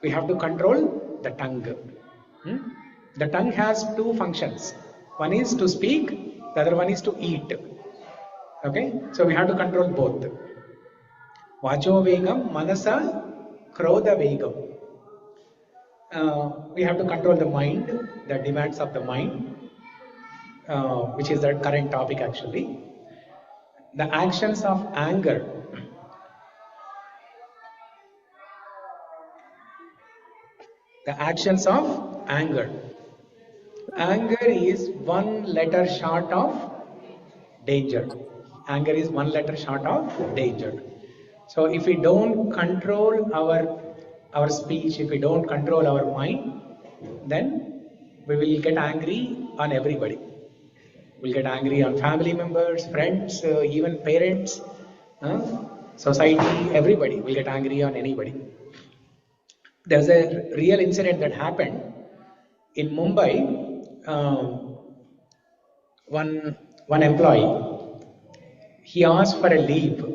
We have to control the tongue. The tongue has two functions. One is to speak, the other one is to eat. Okay, so we have to control both. Vacho vegam, manasa, krodha vegam. We have to control the mind, the demands of the mind, which is the current topic actually. The actions of anger. The actions of anger. Anger is one letter short of danger. Anger is one letter short of danger. So if we don't control our speech, if we don't control our mind, then we will get angry on everybody. We'll get angry on family members, friends, even parents, society, everybody will get angry on anybody. There's a real incident that happened in Mumbai. One employee, he asked for a leave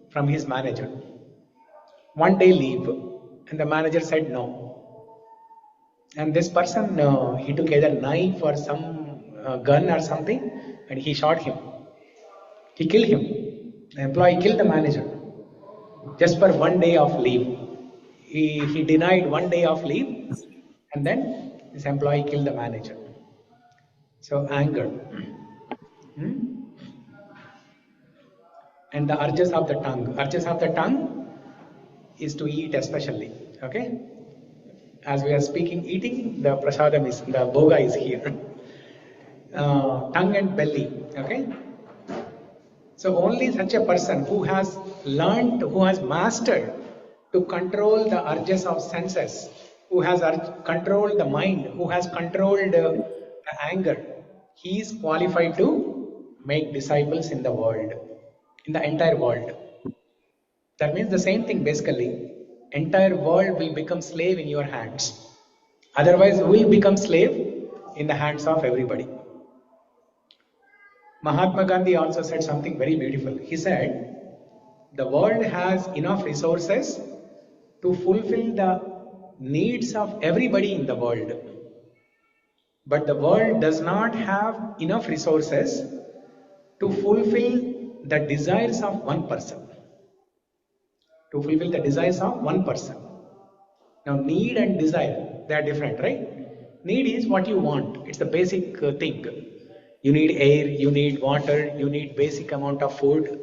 from his manager. 1 day leave, and the manager said no. And this person, he took either knife or some gun or something, and he shot him. He killed him. The employee killed the manager just for 1 day of leave. He denied 1 day of leave, and then this employee killed the manager. So anger. And the urges of the tongue. Urges of the tongue is to eat especially. Okay? As we are speaking, eating, the prasadam is, the bhoga is here. Tongue and belly. Okay? So only such a person who has learned, who has mastered to control the urges of senses, who has controlled the mind, who has controlled the anger, he is qualified to make disciples in the world, in the entire world. That means the same thing basically. Entire world will become slave in your hands. Otherwise, we will become slave in the hands of everybody. Mahatma Gandhi also said something very beautiful. He said, the world has enough resources to fulfill the needs of everybody in the world. But the world does not have enough resources to fulfill the desires of one person. To fulfill the desires of one person. Now, need and desire, they are different, right? Need is what you want. It's the basic thing. You need air, you need water, you need basic amount of food,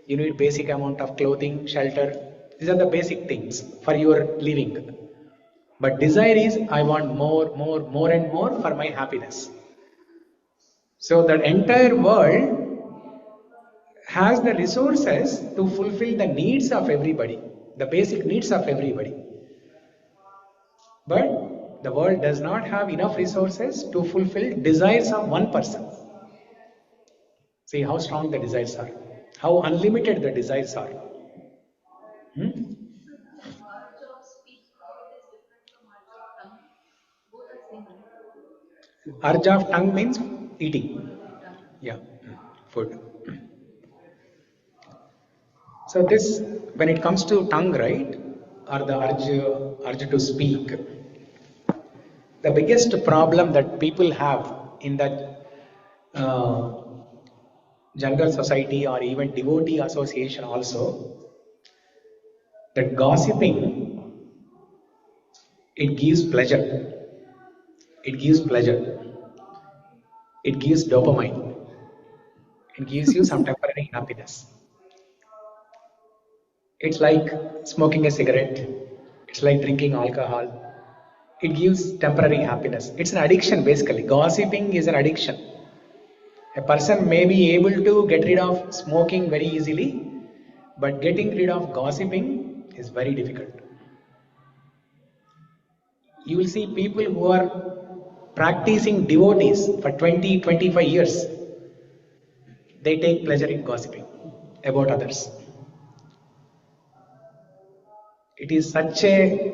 you need basic amount of clothing, shelter. These are the basic things for your living. But desire is, I want more and more for my happiness. So the entire world has the resources to fulfill the needs of everybody, the basic needs of everybody. But the world does not have enough resources to fulfill desires of one person. See how strong the desires are, how unlimited the desires are. Urge of speech, it is different from urge of tongue. Both are same, right? Urge of tongue means eating. Yeah. food. So this, when it comes to tongue, right, or the urge to speak, the biggest problem that people have in that general society or even devotee association also, that gossiping, it gives pleasure. It gives pleasure. It gives dopamine. It gives you some temporary happiness. It's like smoking a cigarette. It's like drinking alcohol. It gives temporary happiness. It's an addiction basically. Gossiping is an addiction. A person may be able to get rid of smoking very easily, but getting rid of gossiping is very difficult. You will see people who are practicing devotees for 20, 25 years. They take pleasure in gossiping about others. It is such a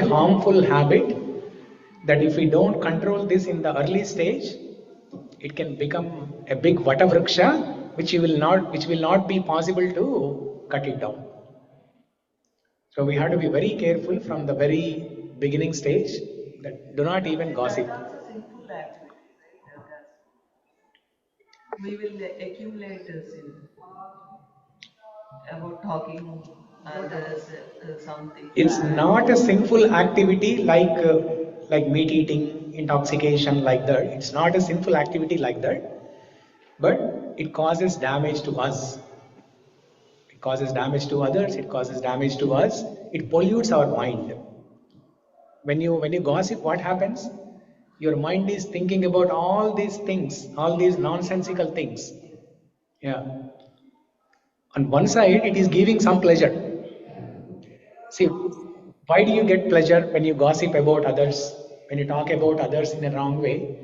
harmful habit that if we don't control this in the early stage, it can become a big vatavruksha, which will not be possible to cut it down. So we have to be very careful from the very beginning stage that do not even gossip. That's also sinful activity, right? We will accumulate sin about talking others something. It's not a sinful activity like meat eating, intoxication, like that. It's not a sinful activity like that, but it causes damage to us. It causes damage to others. It causes damage to us. It pollutes our mind. When you gossip, what happens? Your mind is thinking about all these things, all these nonsensical things. Yeah. On one side, it is giving some pleasure. See, why do you get pleasure when you gossip about others, when you talk about others in a wrong way?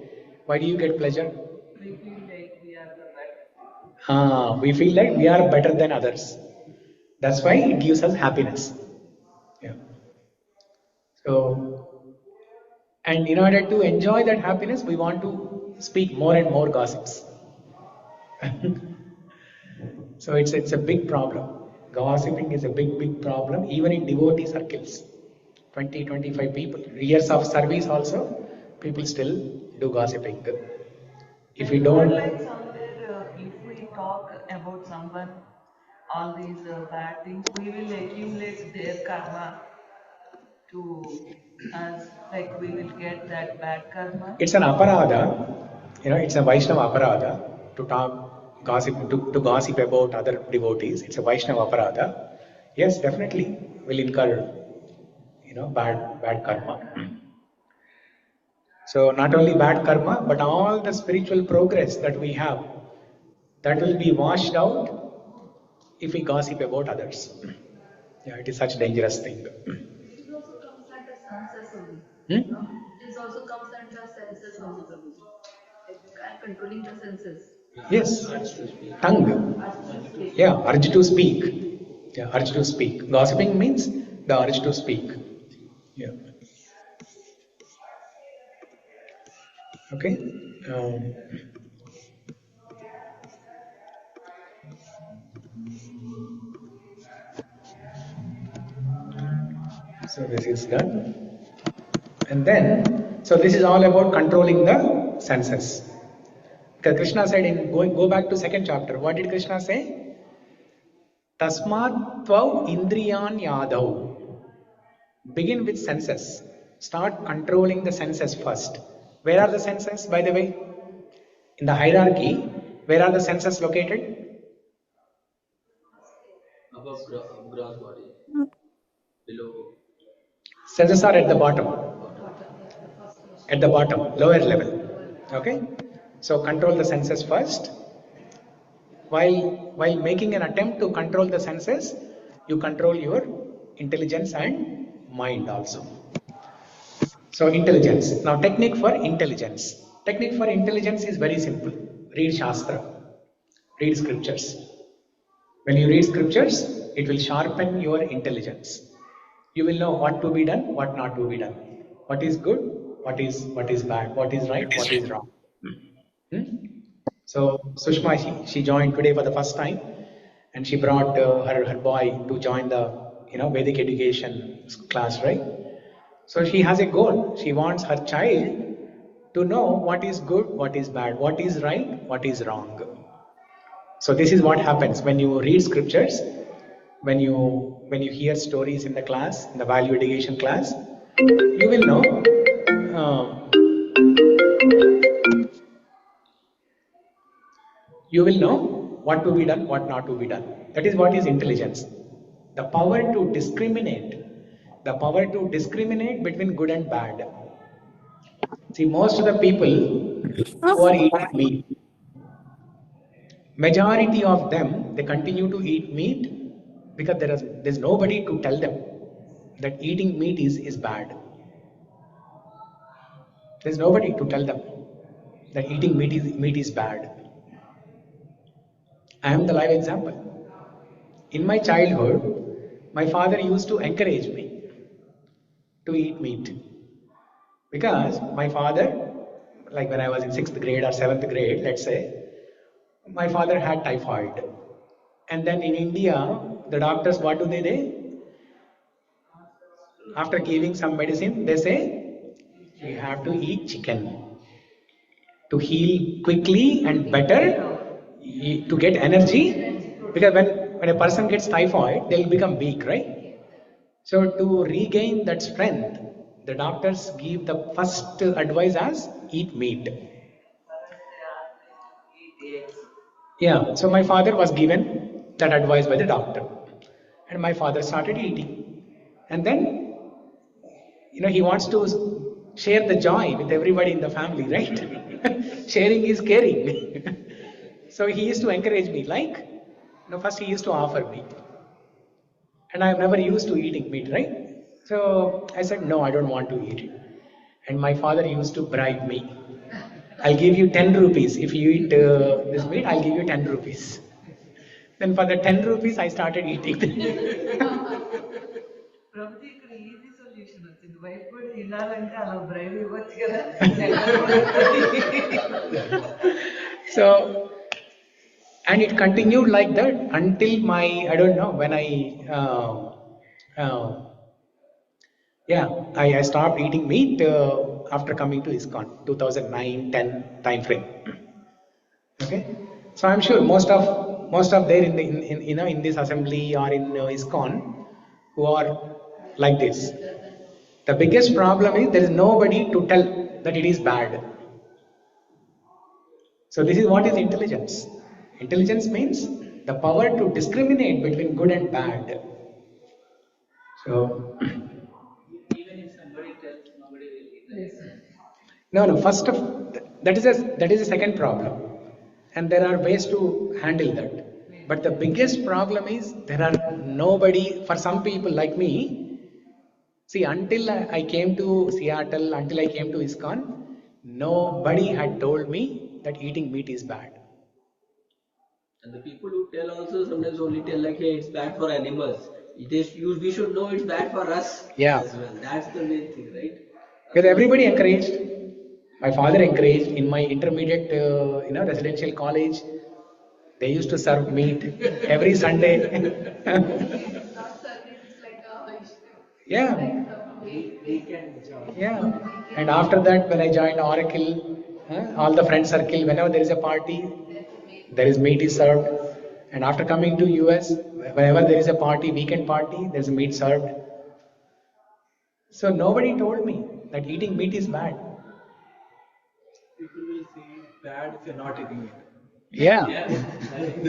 Why do you get pleasure? We feel like we are the better. We feel like we are better than others. That's why it gives us happiness. Yeah. So, and in order to enjoy that happiness, we want to speak more and more gossips. So it's a big problem. Gossiping is a big problem, even in devotee circles. 20, 25 people. Years of service also, people still do gossiping. If we don't... Like somewhere, if we talk about someone, all these bad things, we will accumulate their karma to us, like we will get that bad karma. It's an aparadha, it's a Vaishnava aparadha to talk gossip, to gossip about other devotees. It's a Vaishnava aparadha. Yes, definitely will incur, bad karma. So not only bad karma, but all the spiritual progress that we have, that will be washed out if we gossip about others. Yeah, it is such a dangerous thing. It also comes under senses only. This also comes under senses only. And controlling the senses. Yes, tongue. Yeah, urge to speak. Yeah, urge to speak. Gossiping means the urge to speak. Yeah. Okay. So this is done. And then, so this is all about controlling the senses. Because Krishna said go back to second chapter. What did Krishna say? Tasmat tvav indriyan yadav. Begin with senses. Start controlling the senses first. Where are the senses, by the way? In the hierarchy, where are the senses located? Above gross body. Below. Senses are at the bottom. At the bottom, lower level. Okay? So control the senses first. While making an attempt to control the senses, you control your intelligence and mind also. So intelligence. Now technique for intelligence. Technique for intelligence is very simple. Read Shastra. Read scriptures. When you read scriptures, it will sharpen your intelligence. You will know what to be done, what not to be done. What is good, what is bad, what is right, what is wrong. So Sushma, she joined today for the first time, and she brought her boy to join the Vedic education class, right? So she has a goal. She wants her child to know what is good, what is bad, what is right, what is wrong. So this is what happens when you read scriptures, when you hear stories in the class, in the value education class, you will know. You will know what to be done, what not to be done. That is what is intelligence. The power to discriminate. The power to discriminate between good and bad. See, most of the people who are eating meat, majority of them, they continue to eat meat because there's nobody to tell them that eating meat is bad. There's nobody to tell them that eating meat is bad. I am the live example. In my childhood, my father used to encourage me to eat meat because my father, like when I was in 6th grade or 7th grade, let's say, my father had typhoid. And then in India, the doctors, what do? After giving some medicine, they say, you have to eat chicken to heal quickly and better, to get energy. Because when a person gets typhoid, they'll become weak, right? So to regain that strength, the doctors give the first advice as eat meat. Yeah, so my father was given that advice by the doctor. And my father started eating. And then, he wants to share the joy with everybody in the family, right? Sharing is caring. So he used to encourage me, like, first he used to offer me. And I am never used to eating meat, right? So I said, no, I don't want to eat it. And my father used to bribe me. I'll give you 10 rupees. If you eat this meat, I'll give you 10 rupees. Then for the 10 rupees, I started eating. Prabhuji, ఇక్కడ easy solution వచ్చింది. Wife కూడా తినాలంటే అలా బ్రైవ్ ఇవ్వచ్చు కదా. So, and it continued like that until I don't know, when I stopped eating meat after coming to ISKCON, 2009-10 time frame. Okay, so I'm sure most of there in this assembly or in ISKCON who are like this. The biggest problem is there is nobody to tell that it is bad. So this is what is intelligence. Intelligence means the power to discriminate between good and bad. So Even if somebody tells, nobody will eat it. no. First of that is a second problem, and there are ways to handle that. But the biggest problem is there are nobody for some people like me. See, until I came to Seattle, until I came to ISKCON, nobody had told me that eating meat is bad. And the people who tell also sometimes only tell like, hey, it's bad for animals. We should know it's bad for us as well. That's the main thing, right? Because everybody encouraged. My father encouraged. In my intermediate, residential college, they used to serve meat every Sunday. Not serving, it's like a Yeah. weekend job. Yeah. And after that, when I joined Oracle, all the friend circle, whenever there is a party, there is meat is served. And after coming to US, whenever there is a party, weekend party, there is meat served. So nobody told me that eating meat is bad. People will say it's bad if you're not eating it. Yeah.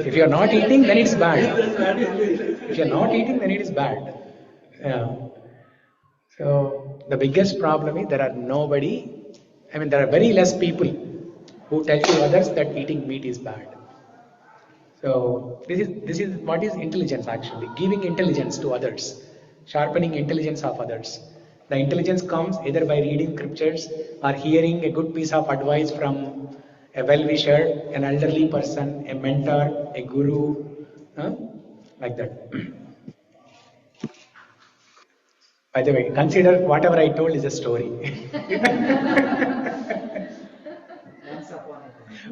If you're not eating, then it's bad. If you're not eating, then it is bad. Yeah. So the biggest problem is there are very less people who tell to others that eating meat is bad. So this is what is intelligence actually, giving intelligence to others, sharpening intelligence of others. The intelligence comes either by reading scriptures or hearing a good piece of advice from a well-wisher, an elderly person, a mentor, a guru, like that. By the way, consider whatever I told is a story. Once upon a time.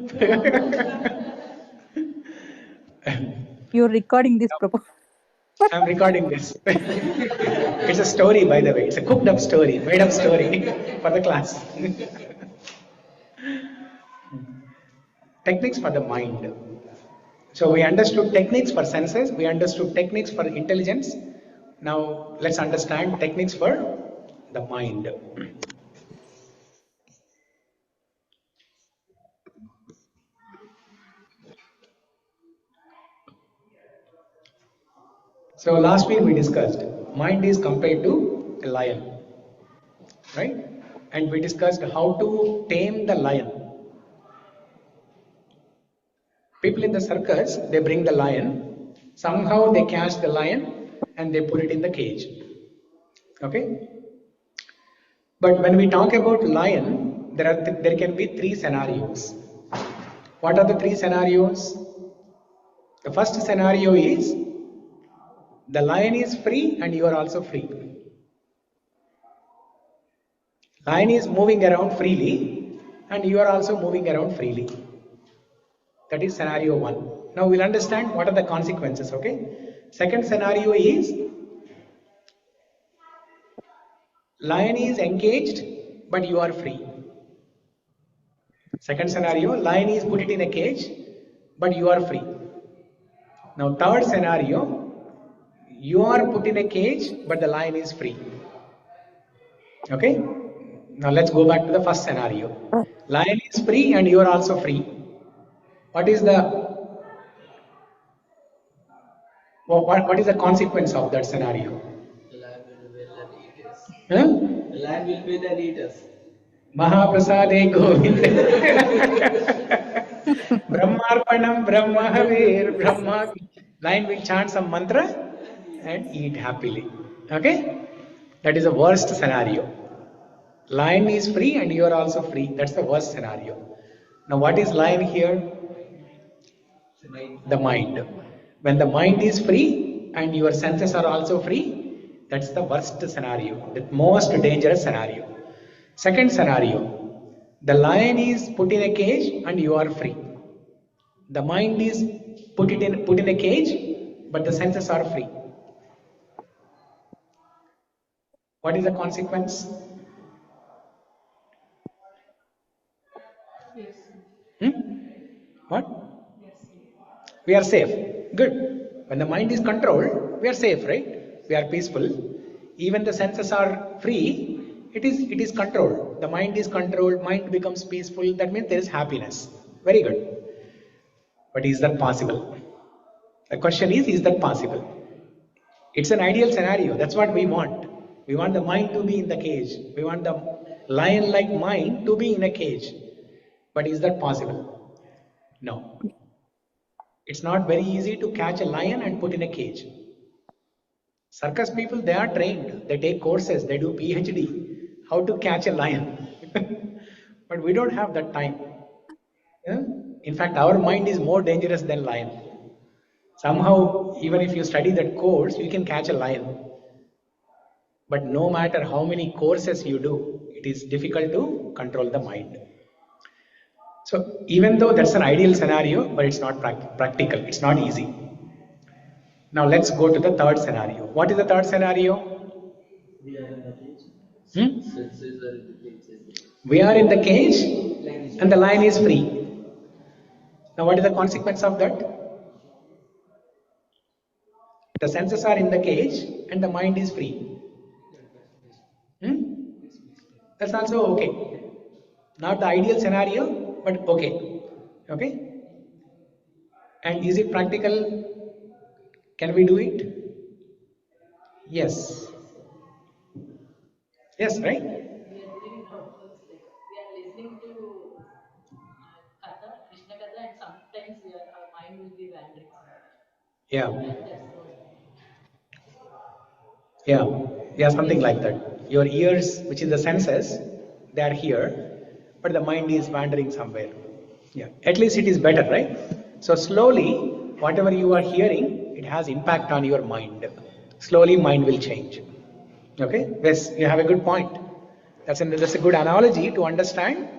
You're recording this proper. I'm recording this. It's a story, by the way. It's a cooked up story, made up story for the class. Techniques for the mind. So we understood techniques for senses, we understood techniques for intelligence. Now let's understand techniques for the mind. So last week we discussed mind is compared to a lion, right? And we discussed how to tame the lion. People in the circus, they bring the lion, somehow they catch the lion and they put it in the cage. Okay? But when we talk about lion, there can be three scenarios. What are the three scenarios? The first scenario is the lion is free and you are also free. Lion is moving around freely and you are also moving around freely. That is scenario one. Now we'll understand what are the consequences, okay? Second scenario is lion is engaged but you are free. Second scenario, lion is put it in a cage but you are free. Now third scenario, you are put in a cage but the lion is free. Okay? Now let's go back to the first scenario. Lion is free and you are also free. What is the consequence of that scenario? The lion will win and eat us. Huh? The lion will win and eat us. Mahā-prasade Govinda. Brahmarpanam Brahmahavir Brahma. Lion will chant some mantra and eat happily. Okay? That is the worst scenario. Lion is free and you are also free. That's the worst scenario. Now what is lion here? The mind. When the mind is free and your senses are also free, that's the worst scenario, the most dangerous scenario. Second scenario, the lion is put in a cage and you are free. The mind is put in a cage, but the senses are free. What is the consequence? What? We are safe. Good. When the mind is controlled, we are safe, right? We are peaceful. Even the senses are free. It is controlled. The mind is controlled. Mind becomes peaceful. That means there is happiness. Very good. But is that possible? The question is that possible? It's an ideal scenario. That's what we want. We want the mind to be in the cage. We want the lion-like mind to be in a cage. But is that possible? No. It's not very easy to catch a lion and put in a cage. Circus people, they are trained. They take courses. They do PhD. How to catch a lion. But we don't have that time. Yeah? In fact, our mind is more dangerous than lion. Somehow, even if you study that course, you can catch a lion. But no matter how many courses you do, it is difficult to control the mind. So even though that's an ideal scenario, but it's not practical, it's not easy. Now let's go to the third scenario. What is the third scenario? We are in the cage. Senses are in the cage. We are in the cage and the lion is free. Now what is the consequence of that? The senses are in the cage and the mind is free. That's also okay. Not the ideal scenario, but okay. Okay? And is it practical? Can we do it? Yes. Yes, right? We are doing we are listening to Katha, Krishna Katha, and sometimes our mind will be wandering. Yeah. Yeah, something like that. Your ears, which is the senses, they are here, but the mind is wandering somewhere. Yeah, at least it is better, right? So slowly, whatever you are hearing, it has impact on your mind. Slowly, mind will change. Okay? Yes, you have a good point. That's a good analogy to understand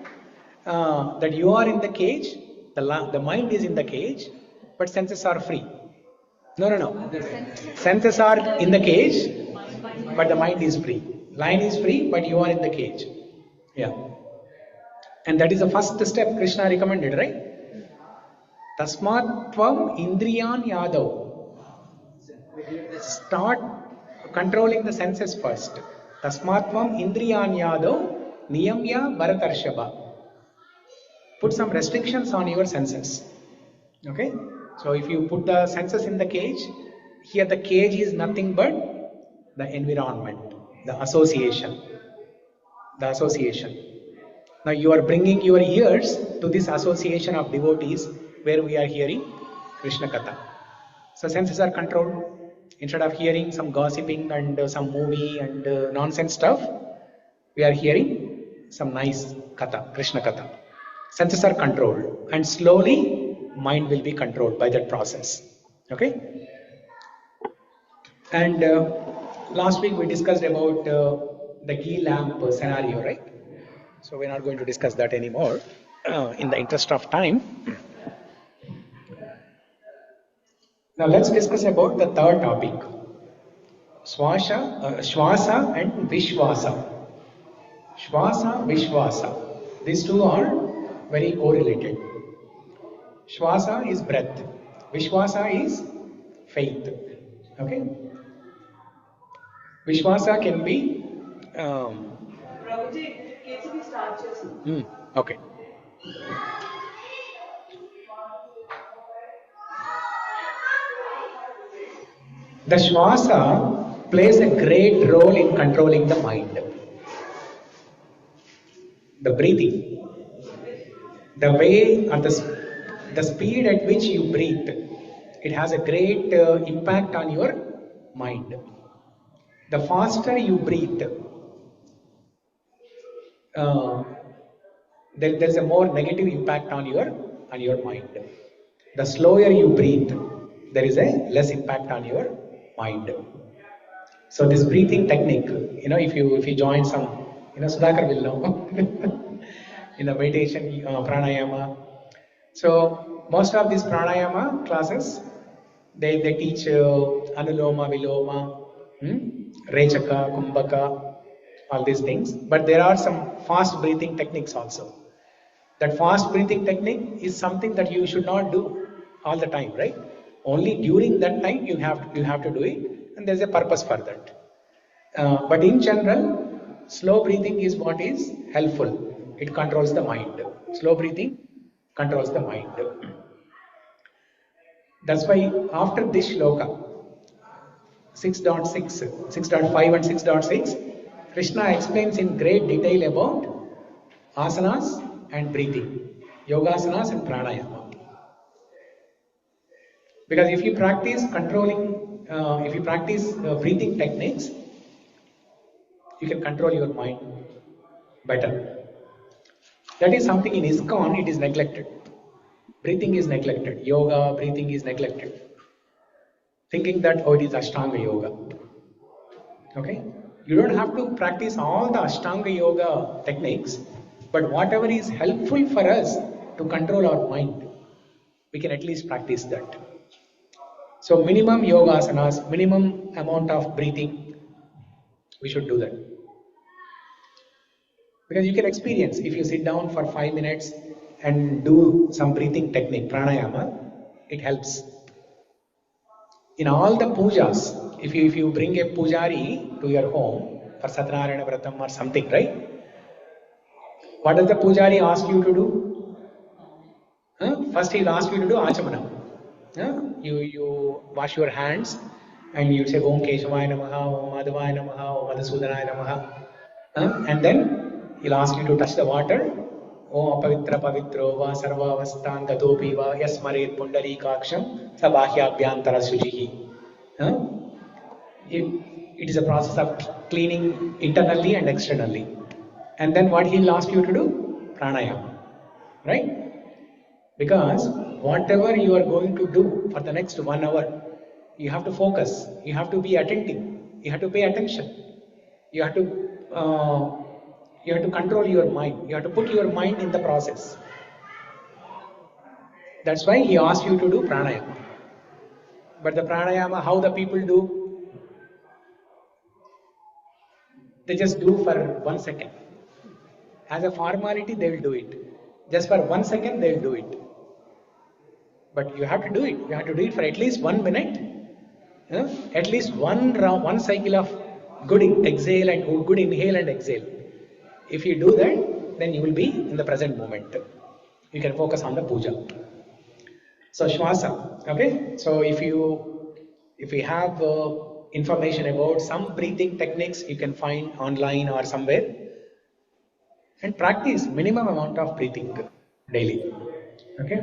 that you are in the cage The mind is in the cage, but senses are free. No. Senses are in the cage, but the mind is free. Lion is free, but you are in the cage. Yeah. And that is the first step Krishna recommended, right? Tasmat tvam indriyan yadav. Start controlling the senses first. Tasmat tvam indriyan yadav niyamya bharatarshava. Put some restrictions on your senses. Okay? So if you put the senses in the cage, here the cage is nothing but the environment, the association. The association. Now you are bringing your ears to this association of devotees where we are hearing Krishna Katha. So senses are controlled. Instead of hearing some gossiping and some movie and nonsense stuff, we are hearing some nice Katha, Krishna Katha. Senses are controlled, and slowly mind will be controlled by that process. Okay? And last week we discussed about the ghee lamp scenario, right? So we're not going to discuss that anymore in the interest of time. Now let's discuss about the third topic. Shvasa and Vishwasa. Shvasa, Vishwasa. These two are very correlated. Shvasa is breath. Vishwasa is faith. Okay? Vishwasa can be... okay. The Shvasa plays a great role in controlling the mind. The breathing, the way or the speed at which you breathe, it has a great impact on your mind. The faster you breathe, there's a more negative impact on your mind. The slower you breathe, there is a less impact on your mind. So this breathing technique, if you join some, Sudhakar will know, in the meditation pranayama. So most of these pranayama classes, they teach anuloma, viloma, rechaka, kumbhaka, all these things. But there are some fast breathing techniques also. That fast breathing technique is something that you should not do all the time, right? Only during that time you have to do it, and there's a purpose for that. But in general, slow breathing is what is helpful. It controls the mind. Slow breathing controls the mind. That's why after this shloka, 6.6, 6.5 and 6.6, Krishna explains in great detail about asanas and breathing, yogasanas and pranayama. Because if you practice breathing techniques, you can control your mind better. That is something in ISKCON, it is neglected. Breathing is neglected. Yoga, breathing is neglected. Thinking that, it is Ashtanga Yoga. Okay? You don't have to practice all the Ashtanga Yoga techniques, but whatever is helpful for us to control our mind, we can at least practice that. So minimum yoga asanas, minimum amount of breathing, we should do that. Because you can experience, if you sit down for 5 minutes and do some breathing technique, pranayama, it helps. In all the pujas, if you bring a pujari to your home for Satyanarayana Vratam or something, right? What does the pujari ask you to do? First he will ask you to do achamanam. You wash your hands and you say Om Keshavaya Namaha, Om Madhavaya Namaha, Om Madhusudhanaya Namaha. And then he'll ask you to touch the water. Om Apavitra Pavitro Va Sarvavastan Gatopi Va Yasmaret Pundarikaksham Sabhahyabhyantara Sujihi. It is a process of cleaning internally and externally. And then what he'll ask you to do? Pranayama. Right? Because whatever you are going to do for the next 1 hour, you have to focus, you have to be attentive, you have to pay attention, you have to control your mind, you have to put your mind in the process. That's why he asked you to do pranayama. But the pranayama, how the people do? They just do for 1 second. As a formality, they will do it. Just for 1 second, they will do it. But you have to do it. You have to do it for at least 1 minute. At least one round, one cycle of good exhale and good inhale and exhale. If you do that, then you will be in the present moment. You can focus on the puja. So Shwasa, okay? So if you have information about some breathing techniques, you can find online or somewhere, and practice minimum amount of breathing daily. Okay?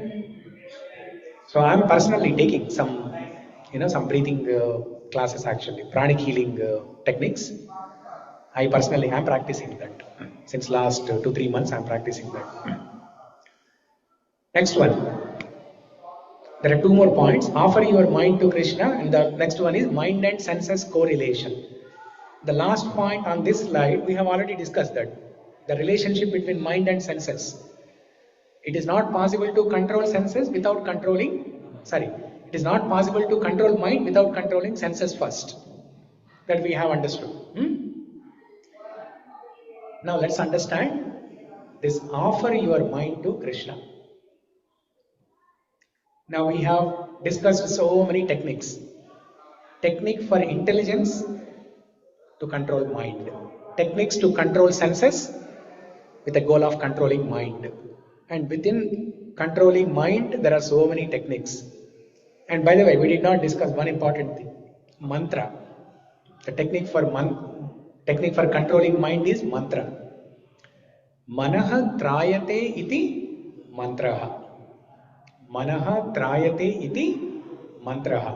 So I'm personally taking some breathing classes actually, pranic healing techniques. I personally am practicing that since last 2-3 months. I'm practicing that. Next one. There are 2 more points. Offer your mind to Krishna, and the next one is mind and senses correlation. The last point on this slide, we have already discussed that. The relationship between mind and senses. It is not possible to control senses without it is not possible to control mind without controlling senses first. That we have understood. Now let's understand this offer your mind to Krishna. Now we have discussed so many techniques. Technique for intelligence to control mind. Techniques to control senses with the goal of controlling mind. And within controlling mind, there are so many techniques. And by the way, we did not discuss one important thing. Mantra. The technique for controlling mind is mantra. Manaha trayate iti mantraha. Manaha trayate iti mantraha.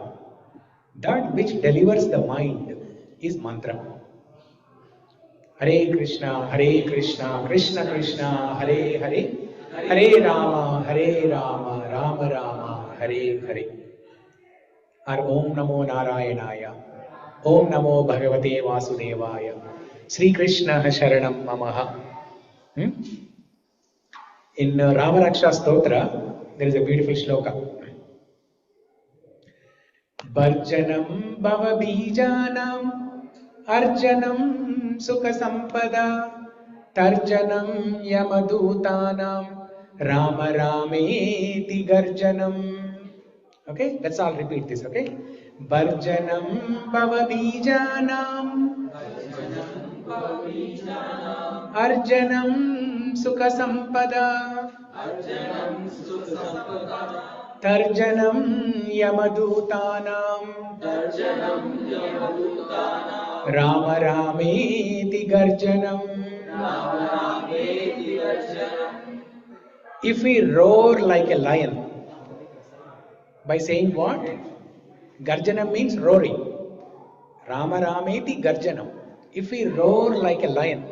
That which delivers the mind is mantra. Hare Krishna, Krishna Krishna, Hare Hare, Hare Rama, Rama Rama, Hare Hare. Or Om Namo Narayanaya, Om Namo Bhagavate Vasudevaya, Sri Krishna Sharanam Mamaha. In Ramaraksha Stotra, there is a beautiful shloka. Bharjanam Bhava Bijanam Arjanam Sukha Sampada Tarjanam Yamadutanam Rama Rameti Garjanam. Okay, let's all repeat this, okay? Bharjanam Bhava Bijanam Arjanam Sukha Sampada Tarjanam Yamadutanam Rama Rameti Garjanam. If we roar like a lion, by saying what? Garjanam means roaring. Rama Rameti Garjanam. If we roar like a lion,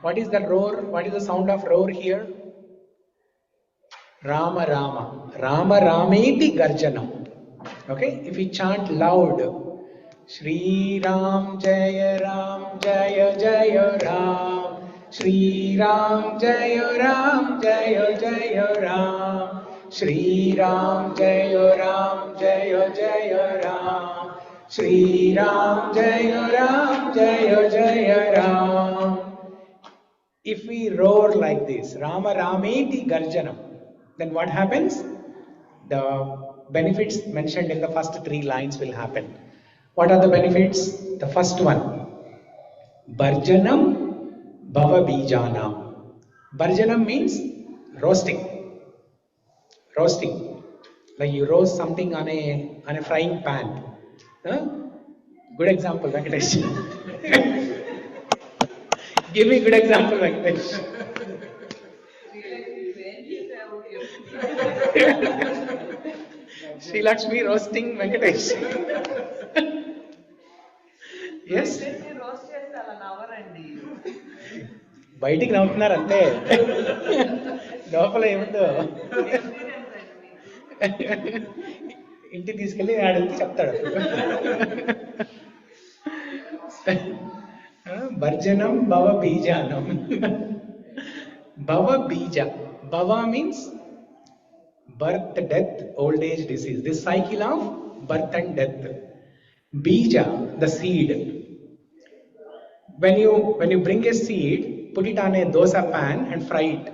what is the roar? What is the sound of roar here? Rama Rama. Rama Rameti Garjanam. Okay? If we chant loud, Shri Ram Jaya Ram Jaya Jaya Ram, Shri Ram Jaya Ram Jaya Jaya Ram, Shri Ram Jaya Ram Jaya Jaya Ram, Shri Ram Jaya Ram Jaya Jaya Ram. If we roar like this, Rama Rameti Garjanam, then what happens? The benefits mentioned in the first 3 lines will happen. What are the benefits? The first one, Bharjanam Bhava Bijanam. Bharjanam means roasting. Roasting. Like you roast something on a frying pan. Good example, Venkatesh. Give me good example, Venkatesh. Sri Lakshmi roasting Venkatesh. Yes? బయటికి నవ్వుతున్నారు అంతే, లోపల ఏముందో ఇంటికి తీసుకెళ్ళి ఆడికి చెప్తాడు. భర్జనం భవ బీజానం. Bhava bija. Bhava means birth, death, old age, disease. This cycle of birth and death. Bija, the seed. When you bring a seed, put it on a dosa pan and fry it,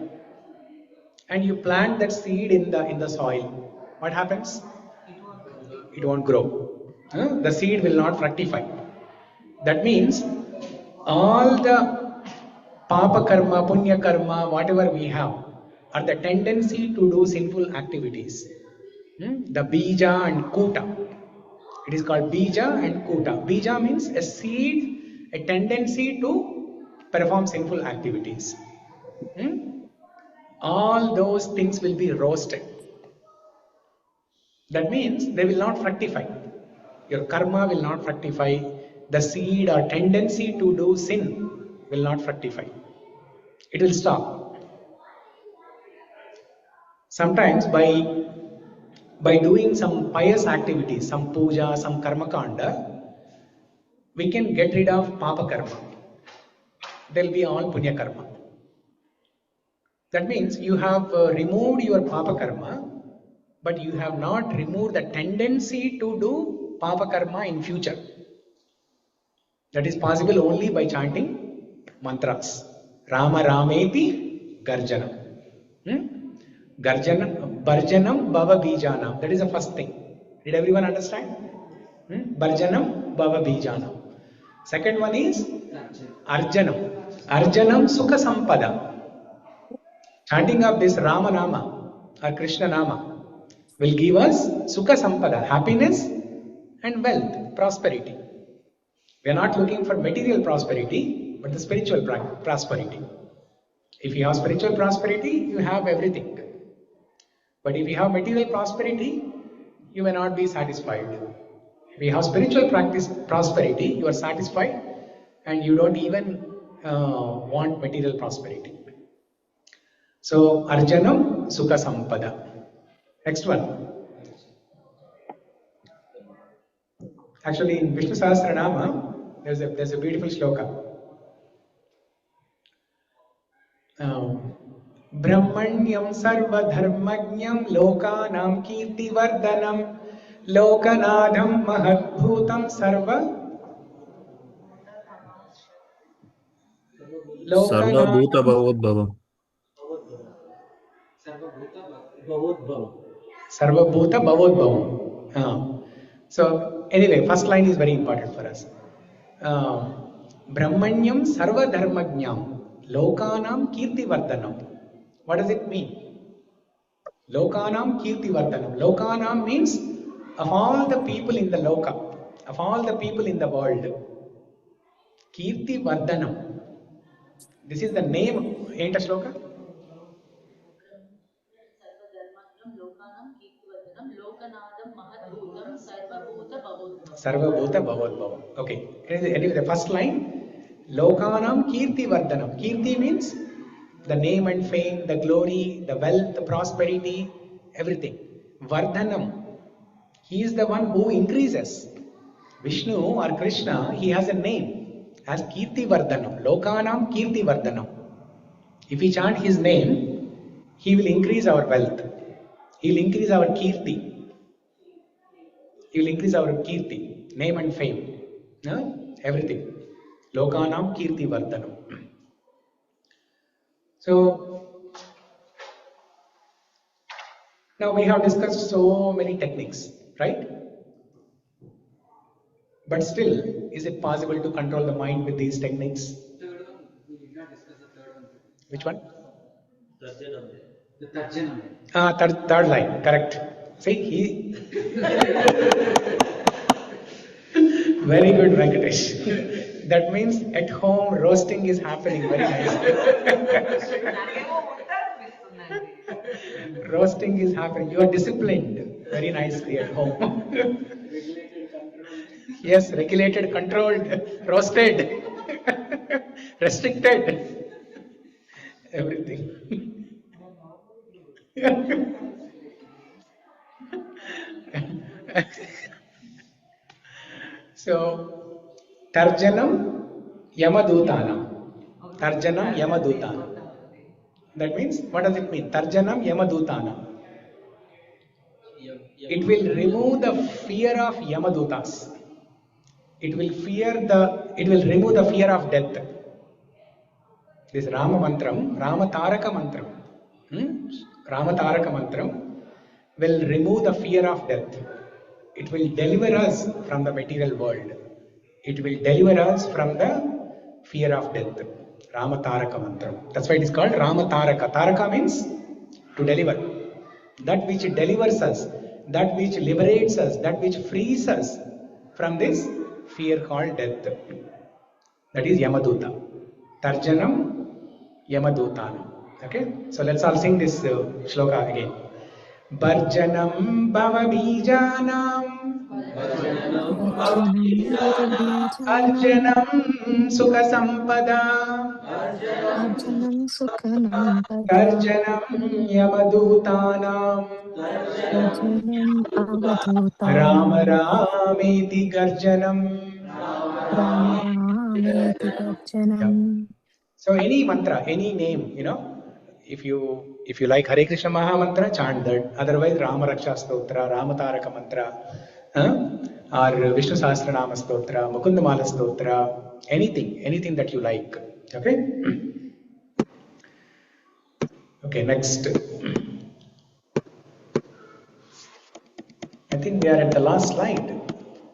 and you plant that seed in the soil. What happens? It won't grow. The seed will not fructify. That means all the papa karma, punya karma, whatever we have, are the tendency to do sinful activities. The bija and kuta. It is called bija and kuta. Bija means a seed, a tendency to perform sinful activities. All those things will be roasted. That means they will not fructify. Your karma will not fructify. The seed or tendency to do sin will not fructify. It will stop. Sometimes by doing some pious activities, some puja, some karma kanda, we can get rid of papa karma. There will be all punya karma. That means you have removed your papa karma, but you have not removed the tendency to do papa karma in future. That is possible only by chanting mantras. Rama Rameti Garjanam. Garjanam, Barjanam Bhava Bijanam. That is the first thing. Did everyone understand? Barjanam Bhava Bijanam. Second one is Arjanam. Arjanam Sukha Sampada. Chanting of this Rama Nama or Krishna Nama will give us Sukha Sampada, happiness and wealth, prosperity. We are not looking for material prosperity, but the spiritual prosperity. If you have spiritual prosperity, you have everything. But if you have material prosperity, you may not be satisfied. If you have spiritual prosperity, you are satisfied and you don't even want material prosperity. So, Arjanam Sukha Sampada. Next one. Actually, in Vishnu Sahasranama, there's a beautiful shloka. Brahmanyam sarva dharmajnam lokanam kirti vardhanam lokanadham mahadbhutam sarva Sarva Bhuta Bhavodbhavam. Sarva Bhuta Bhavodbhavam. So, anyway, first line is very important for us. Brahmanyam sarva dharmajnam lokanam kirti vardhanam. What does it mean? Lokanam kirti vardhanam. Lokanam means of all the people in the loka, of all the people in the world. Kirti vardhanam. This is the name. Ain't a shloka? Sarva Bhuta Bhavodbhavam. Okay. Anyway, the first line, Lokanam Kirti Vardhanam. Kirti means the name and fame, the glory, the wealth, the prosperity, everything. Vardhanam. He is the one who increases. Vishnu or Krishna, he has a name as Kirti Vardhanam. Lokanam Kirti Vardhanam. If we chant his name, he will increase our wealth. He will increase our Kirti. He will increase our Kirti, name and fame. Everything. Lokanam Kirti Vardhanam. So, now we have discussed so many techniques, right? But still, is it possible to control the mind with these techniques? Third one, we did not discuss the third one. Which one? The Tarjanam. Third line, correct. See, very good, Venkatesh. That means at home roasting is happening very nicely. Roasting is happening. You are disciplined very nicely at home. Yes, regulated, controlled, roasted, restricted, everything. So, Tarjanam Yamadutanam. Tarjanam Yamadutanam. That means, what does it mean? Tarjanam Yamadutanam. It will remove the fear of Yamadutas. It will remove the fear of death. This Rama mantram, Rama Taraka mantram, Rama Taraka mantram will remove the fear of death. It will deliver us from the material world. It will deliver us from the fear of death. Rama Taraka mantram. That's why it is called Rama Taraka. Taraka means to deliver. That which delivers us, that which liberates us, that which frees us from this fear called death. That is Yamaduta. Tarjanam Yamadutanam. Okay? So let's all sing this shloka again. Barjanam bhavabijanam Arjanam sukha sampada Arjanam Sukhanam Pada Tarjanam Yamadutanam Arjanam Rama Avadutanam Rameti Garjanam. Rama Rameti Yeah. Garjanam. So any mantra, any name, if you like Hare Krishna Maha Mantra, chant that. Otherwise, Rama Raksha Stotra, Rama Taraka Mantra, or Vishnu Sahasranama Stotra, Mukundamala Stotra, anything that you like. Okay? Okay, next. I think we are at the last slide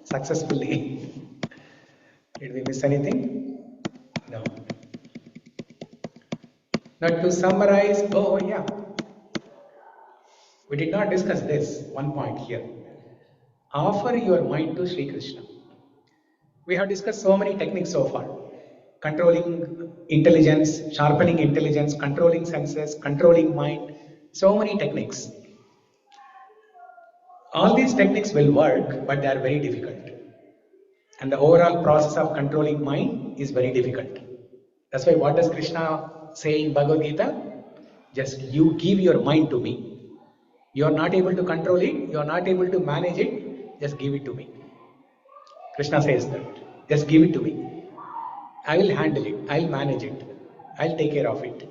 successfully. Did we miss anything? No. Now to summarize, we did not discuss this one point here. Offer your mind to Sri Krishna. We have discussed so many techniques so far. Controlling intelligence, sharpening intelligence, controlling senses, controlling mind. So many techniques. All these techniques will work, but they are very difficult. And the overall process of controlling mind is very difficult. That's why what does Krishna say in Bhagavad Gita? Just you give your mind to me. You are not able to control it, you are not able to manage it, just give it to me. Krishna says that. Just give it to me. I will handle it, I will manage it, I will take care of it.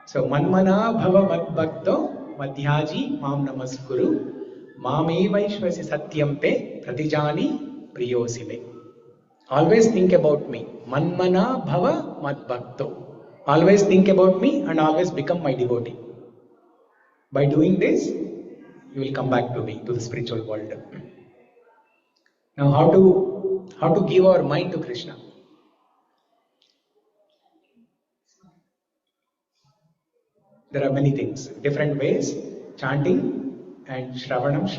So, manmana bhava madbhakto madhyaji mam namaskuru mame vaishvasi satyam te pratijani priyosime. Always think about me. Manmana bhava madbhakto. Always think about me and always become my devotee. By doing this, you will come back to me, to the spiritual world. Now, how to give our mind to Krishna? There are many things, different ways. Chanting and Shravanam,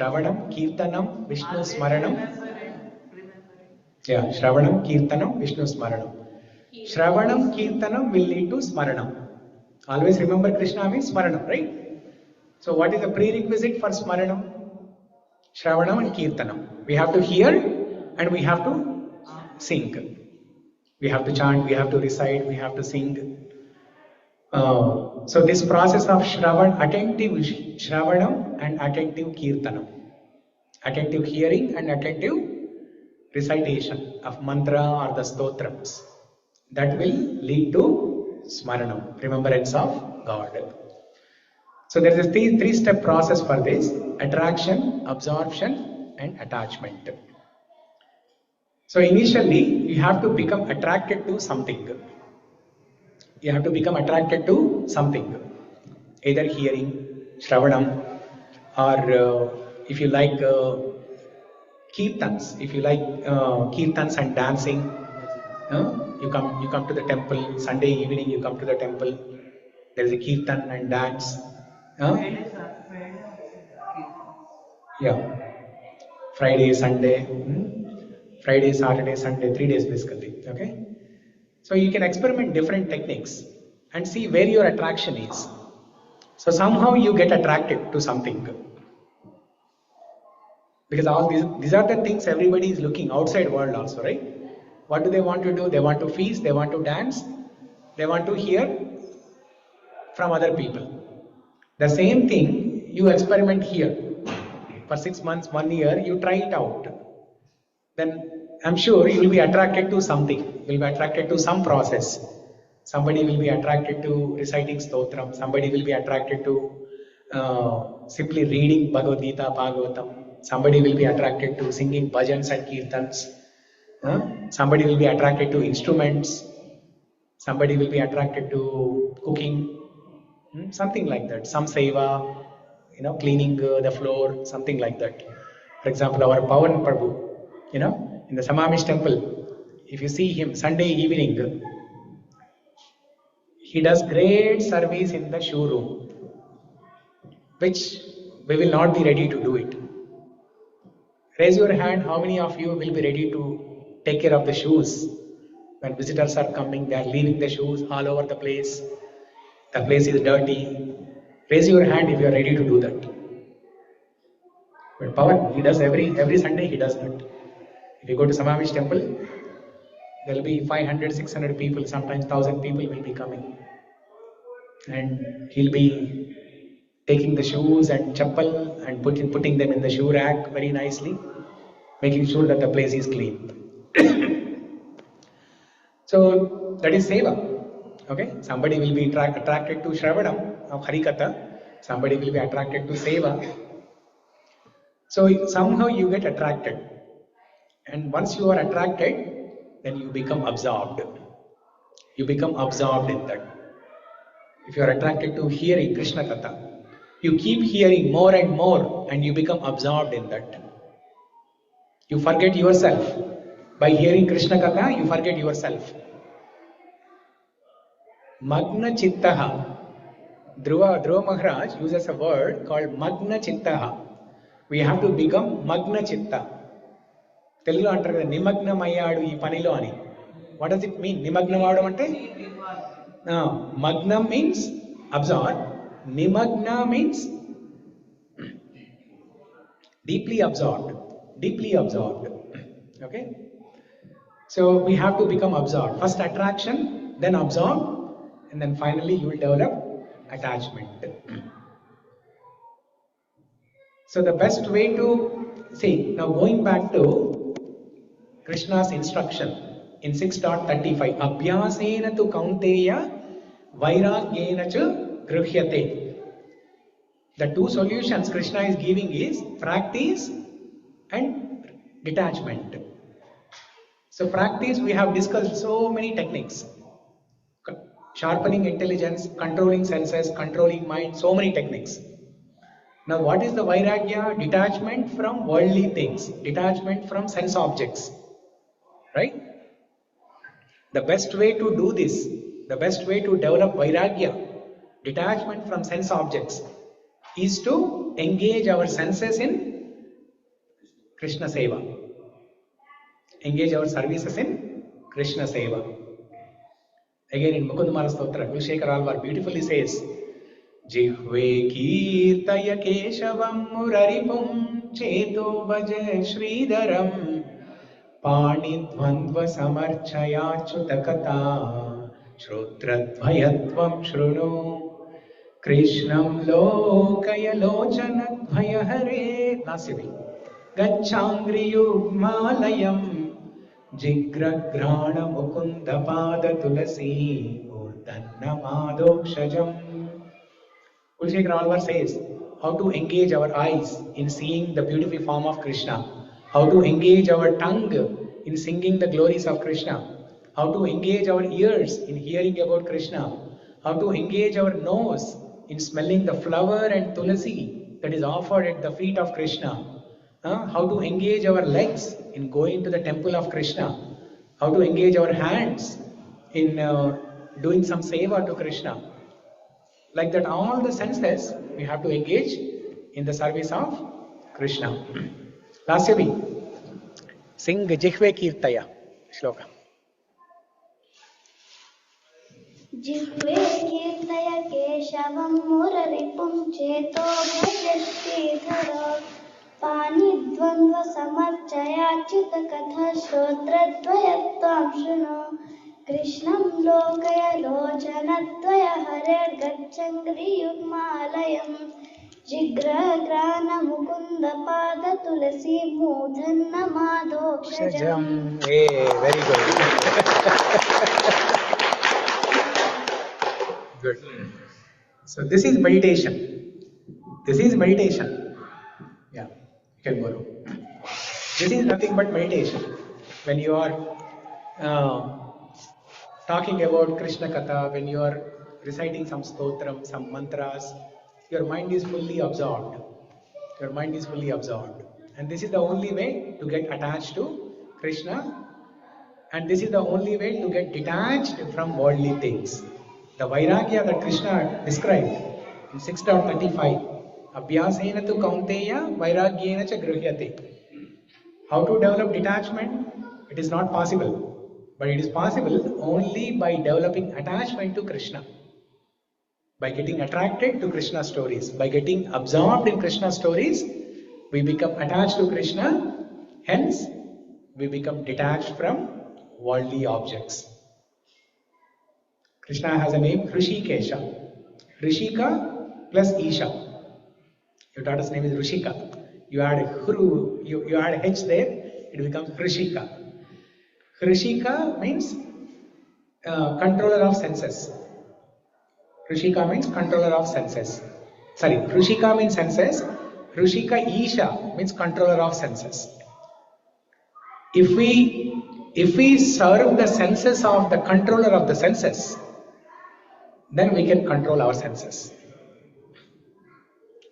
Kirtanam, Vishnu Smaranam. Yeah, Shravanam, Kirtanam, Vishnu Smaranam. Shravanam, Kirtanam will lead to Smaranam. Always remember Krishna means Smaranam, right? So what is the prerequisite for Smaranam? Shravanam and Kirtanam. We have to hear and we have to sing. We have to chant, we have to recite, we have to sing. So this process of attentive Shravanam and attentive Kirtanam. Attentive hearing and attentive recitation of mantra or the stotrams. That will lead to Smaranam, remembrance of God. So there is a three-step process for this: attraction, absorption and attachment. So initially you have to become attracted to something. You have to become attracted to something. Either hearing, Shravanam, or if you like Kirtans, if you like Kirtans and dancing, you come to the temple, Sunday evening you come to the temple, there is a Kirtan and dance. Yeah, Friday, Sunday, Friday, Saturday, Sunday, 3 days basically. Okay, so you can experiment different techniques and see where your attraction is. So somehow you get attracted to something, because all these are the things everybody is looking outside world also, right? What do they want to do? They want to feast, they want to dance, they want to hear from other people. The same thing you experiment here. For 6 months, 1 year, you try it out. Then I'm sure you will be attracted to something. You will be attracted to some process. Somebody will be attracted to reciting stotram. Somebody will be attracted to simply reading Bhagavad Gita, Bhagavatam. Somebody will be attracted to singing bhajans and kirtans. Somebody will be attracted to instruments. Somebody will be attracted to cooking. Something like that. Some seva, cleaning the floor, something like that. For example, our Pawan Prabhu, in the Samamish temple, if you see him Sunday evening, he does great service in the showroom, which we will not be ready to do it. Raise your hand, how many of you will be ready to take care of the shoes? When visitors are coming, they are leaving the shoes all over the place is dirty. Raise your hand if you are ready to do that. But Pawan, he does every Sunday, he does that. If you go to Samamish temple, there will be 500, 600 people, sometimes 1,000 people will be coming. And he'll be taking the shoes and chappal and putting them in the shoe rack very nicely, making sure that the place is clean. So that is seva. Okay, somebody will be attracted to Shravanam of Harikatha, somebody will be attracted to seva. So somehow you get attracted, and once you are attracted, then you become absorbed. You become absorbed in that. If you are attracted to hearing Krishna Katha, you keep hearing more and more, and you become absorbed in that. You forget yourself. By hearing Krishna Katha, you forget yourself. Magna Chittaha. Dhruva Maharaj uses a word called Magna Chittaha. We have to become Magna Chitta. Telugu antaru Nimagna Mayadu ee panilo ani. What does it mean? Nimagna avadam ante? Magna means absorb. Nimagna means deeply absorbed. Deeply absorbed. Okay? So we have to become absorbed. First attraction, then absorb, and then finally you will develop attachment. So the best way to see, now going back to Krishna's instruction in 6.35, abhyāsena tu kaunteya, vairāgyeṇa cha gṛhyate. The two solutions Krishna is giving is practice and detachment. So practice, we have discussed so many techniques. Sharpening intelligence, controlling senses, controlling mind, so many techniques. Now what is the vairāgya? Detachment from worldly things, detachment from sense objects. Right? The best way to do this, the best way to develop vairāgya, detachment from sense objects, is to engage our senses in Krishna Seva. Engage our services in Krishna Seva. Again in Mukundamala Stotra, Kulshekar Alvar beautifully says, Jihve kirtaya keshavam muraripum cheto bhaja shridaram pani dvandva samarchaya chutakata shrutradvayatvam shruno krishnam lokaya lochanadvaya hare nasivi gacchangri yugmalayam gṛhyate mukunda pada tulasi urdhannamadokshajam. Kulshekar Alvar says how to engage our eyes in seeing the beautiful form of Krishna, how to engage our tongue in singing the glories of Krishna, how to engage our ears in hearing about Krishna, how to engage our nose in smelling the flower and tulasi that is offered at the feet of Krishna, how to engage our legs in going to the temple of Krishna, how to engage our hands in doing some seva to Krishna. Like that, all the senses we have to engage in the service of Krishna. Lasyavi, sing Jihve Kirtaya shloka. Jihve Kirtaya Keshavam Muraripum Cheto Bhajashridhara Pani Dvandva Samarchaya Chita Katha Shrodradvayatvam Shruno Krishnam Lokaya Lochanadvaya Hare Gacchangri Yugmalayam Jigrana Mukunda Pada Tulasi Mudhanna Madokshajam. Hey, very good. Good. So this is meditation. This is meditation. Yeah, you can borrow. This is nothing but meditation. When you are talking about Krishna Katha, when you are reciting some stotram, some mantras, your mind is fully absorbed. Your mind is fully absorbed. And this is the only way to get attached to Krishna. And this is the only way to get detached from worldly things. The vairāgya that Krishna described in 6.35. Abhyāsena tu kaunteya, vairāgyeṇa cha gṛhyate. How to develop detachment? It is not possible. But it is possible only by developing attachment to Krishna. By getting attracted to Krishna stories. By getting absorbed in Krishna stories, we become attached to Krishna. Hence, we become detached from worldly objects. Krishna has a name, Hrishikesha. Hrishika plus Isha. Your daughter's name is Hrishika. You add a Hru, you add a H there, it becomes Hrishika. Hrishika means controller of senses. Hrishika means controller of senses. Sorry, Hrishika means senses. Hrishika Isha means controller of senses. If we serve the senses of the controller of the senses, then we can control our senses.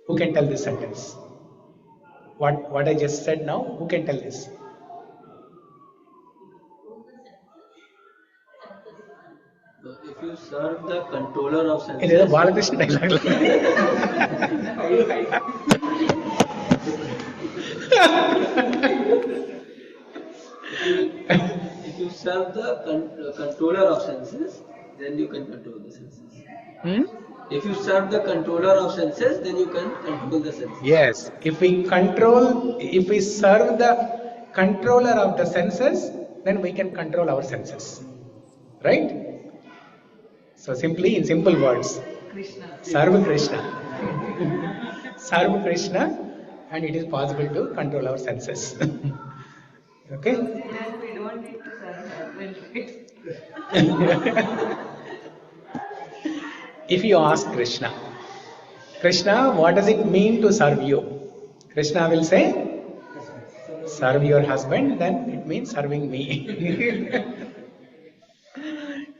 Who can tell this sentence? What I just said now, who can tell this? If you serve the controller of senses. It is a Balakrishna dialogue. If you serve the controller of senses, then you can control the senses. If you serve the controller of senses, then you can control the senses. Yes. If we serve the controller of the senses, then we can control our senses. Right? So simply, in simple words, serve Krishna. Serve Krishna, and it is possible to control our senses. Okay? Then we don't need to serve husband. If you ask Krishna, Krishna, what does it mean to serve you? Krishna will say, serve your husband, then it means serving me.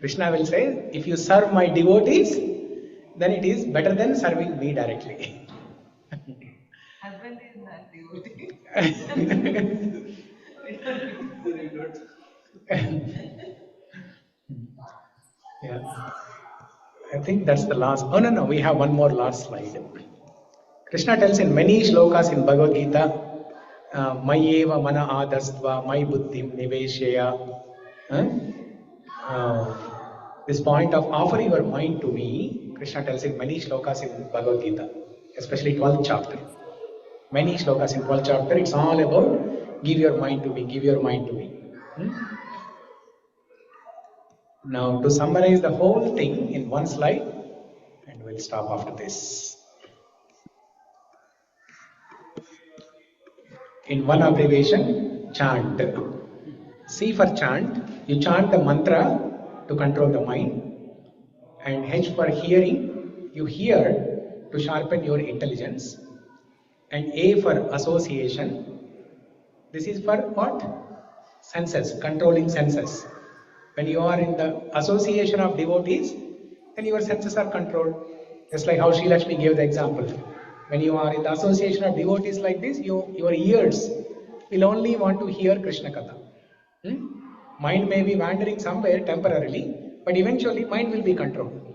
Krishna will say, if you serve my devotees, then it is better than serving me directly. Husband is not devotee. Yeah. I think that's the last. Oh, no, we have one more last slide. Krishna tells in many shlokas in Bhagavad Gita, Mayeva mana adastva, may buddhim niveshaya. This point of offer your mind to me, Krishna tells in many shlokas in Bhagavad Gita, especially 12th chapter. Many shlokas in 12th chapter, it's all about give your mind to me, give your mind to me. Now, to summarize the whole thing in one slide, and we'll stop after this. In one abbreviation, chant. C for chant, you chant the mantra to control the mind. And H for hearing, you hear to sharpen your intelligence. And A for association, this is for what? Senses, controlling senses. When you are in the association of devotees, then your senses are controlled. Just like how Sri Lakshmi gave the example. When you are in the association of devotees like this, your ears will only want to hear Krishna Katha. Mind may be wandering somewhere temporarily, but eventually mind will be controlled.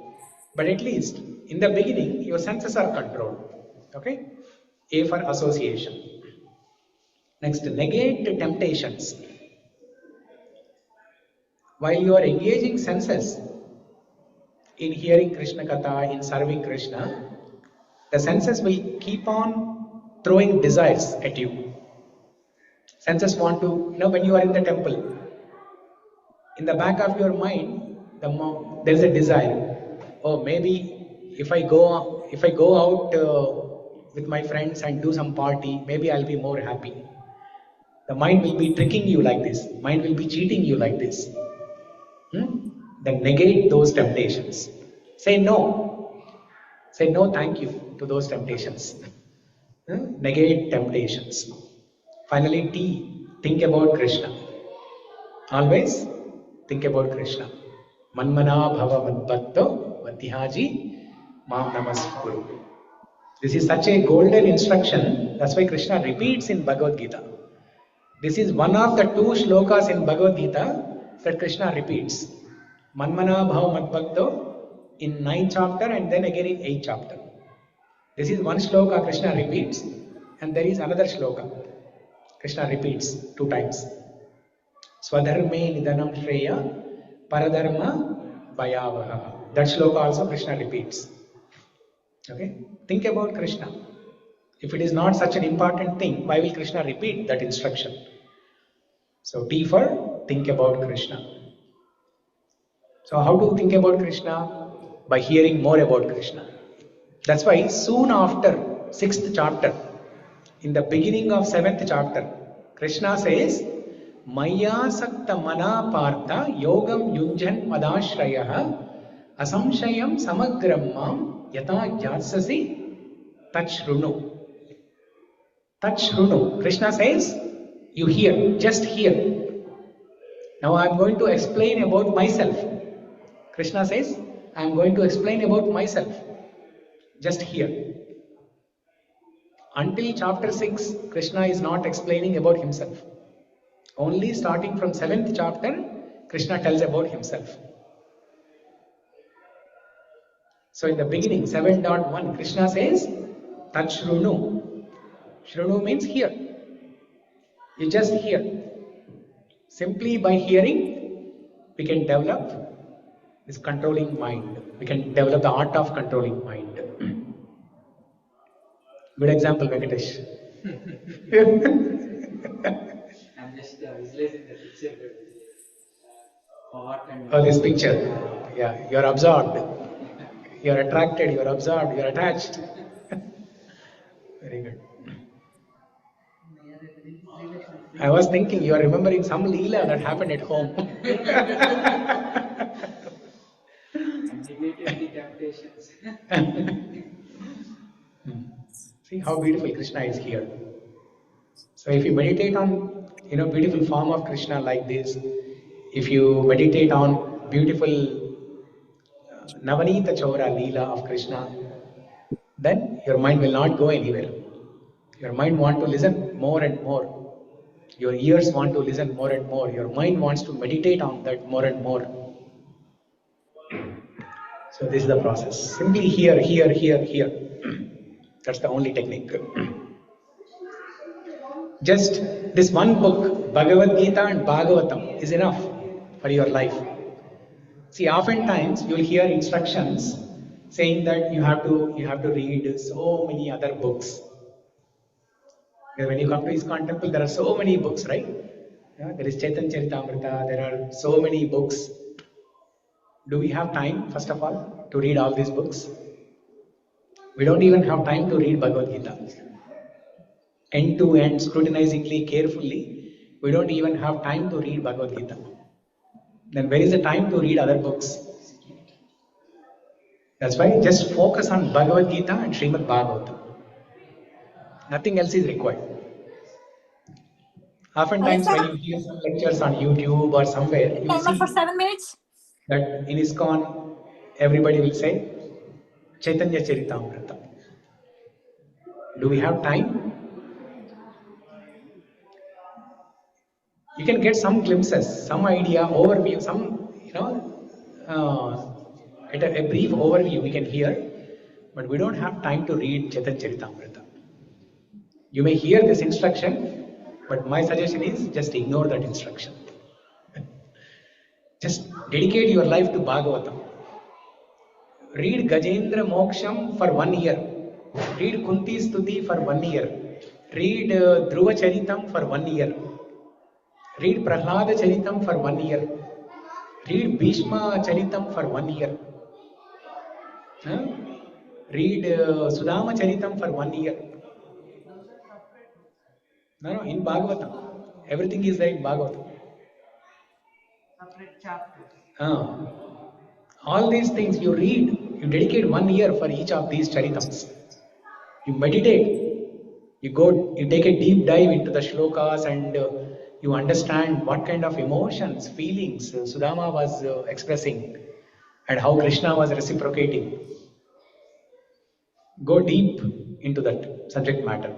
But at least in the beginning, your senses are controlled. Okay? A for association. Next, negate temptations. While you are engaging senses in hearing Krishna Katha, in serving Krishna, the senses will keep on throwing desires at you. Senses want to, when you are in the temple, in the back of your mind, there is a desire. Oh, maybe if I go out with my friends and do some party, maybe I'll be more happy. The mind will be tricking you like this. Mind will be cheating you like this. Then negate those temptations. Say no. Say no, thank you. to those temptations. Negate temptations. Finally, T, think about Krishna. Always think about Krishna. Manmana bhava madbhakto vadhyaji mam namaskuru. This is such a golden instruction. That's why Krishna repeats in Bhagavad Gita. This is one of the two shlokas in Bhagavad Gita that Krishna repeats. Manmana bhava madbhakto in 9th chapter and then again in 8th chapter. This is one shloka Krishna repeats, and there is another shloka Krishna repeats 2 times. Swadharme nidanam shreya paradharma bhayavaha. That shloka also Krishna repeats. Okay? Think about Krishna. If it is not such an important thing, why will Krishna repeat that instruction? So T for think about Krishna. So how to think about Krishna? By hearing more about Krishna. That's why soon after 6th chapter, in the beginning of 7th chapter, Krishna says, Maya sakta mana partha yogam yunjan madashrayaha asaṁśayaṁ samagram mam yata jyatsasi tachrunu. Tachrunu. Krishna says, you hear, just hear. Now I am going to explain about myself. Krishna says, I am going to explain about myself. Just hear. Until chapter 6, Krishna is not explaining about himself. Only starting from 7th chapter, Krishna tells about himself. So in the beginning, 7.1, Krishna says, Tachrunu. Shrunu means hear. You just hear. Simply by hearing, we can develop this controlling mind. We can develop the art of controlling mind. Good example, Venkatesh. I'm just visualizing the picture. Oh, this picture. Yeah, you're absorbed. You're attracted, you're absorbed, you're attached. Very good. I was thinking you are remembering some leela that happened at home. Negative temptations. See how beautiful Krishna is here. So if you meditate on, beautiful form of Krishna like this, if you meditate on beautiful Navanita Chaura Leela of Krishna, then your mind will not go anywhere. Your mind wants to listen more and more. Your ears want to listen more and more. Your mind wants to meditate on that more and more. So this is the process. Simply hear, hear, hear, hear. That's the only technique. Just this one book, Bhagavad Gita and Bhagavatam, is enough for your life. See, oftentimes you will hear instructions saying that you have to read so many other books. When you come to ISKCON temple, there are so many books, right? Yeah, there is Chaitanya Charitamrita, there are so many books. Do we have time, first of all, to read all these books? We don't even have time to read Bhagavad Gita. End to end, scrutinizingly, carefully, we don't even have time to read Bhagavad Gita. Then where is the time to read other books? That's why just focus on Bhagavad Gita and Srimad Bhagavatam. Nothing else is required. Oftentimes when you hear some lectures on YouTube or somewhere, you will see for 7 minutes. that in ISKCON, everybody will say, Chaitanya Charitamrita. Do we have time? You can get some glimpses, some idea, overview, some, at a brief overview we can hear, but we don't have time to read Chaitanya Charitamrita. You may hear this instruction, but my suggestion is just ignore that instruction. Just dedicate your life to Bhagavatam. Read Gajendra Moksham for 1 year. Read Kunti Stuti for 1 year. Read Dhruva Charitam for 1 year. Read Prahlada Charitam for 1 year. Read Bhishma Charitam for 1 year. Read Sudama Charitam for 1 year. No, in Bhagavatam. Everything is there in Bhagavatam. Separate chapters. All these things you read, you dedicate 1 year for each of these charitams. You meditate. You take a deep dive into the shlokas and you understand what kind of emotions, feelings Sudama was expressing and how Krishna was reciprocating. Go deep into that subject matter.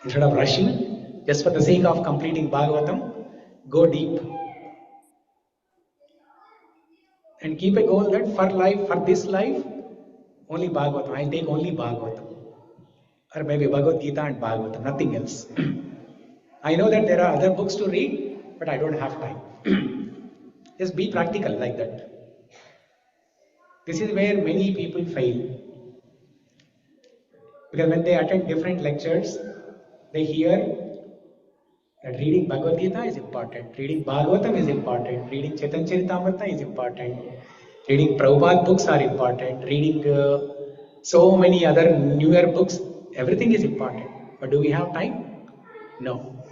Instead of rushing, just for the sake of completing Bhagavatam, go deep. And keep a goal that for this life, only Bhagavatam. I'll take only Bhagavatam. Or maybe Bhagavad Gita and Bhagavatam, nothing else. I know that there are other books to read, but I don't have time. Just be practical like that. This is where many people fail. Because when they attend different lectures, they hear that reading Bhagavad Gita is important, reading Bhagavatam is important, reading Chaitanya Charitamrita is important, reading Prabhupada books are important, reading so many other newer books, everything is important. But do we have time? No.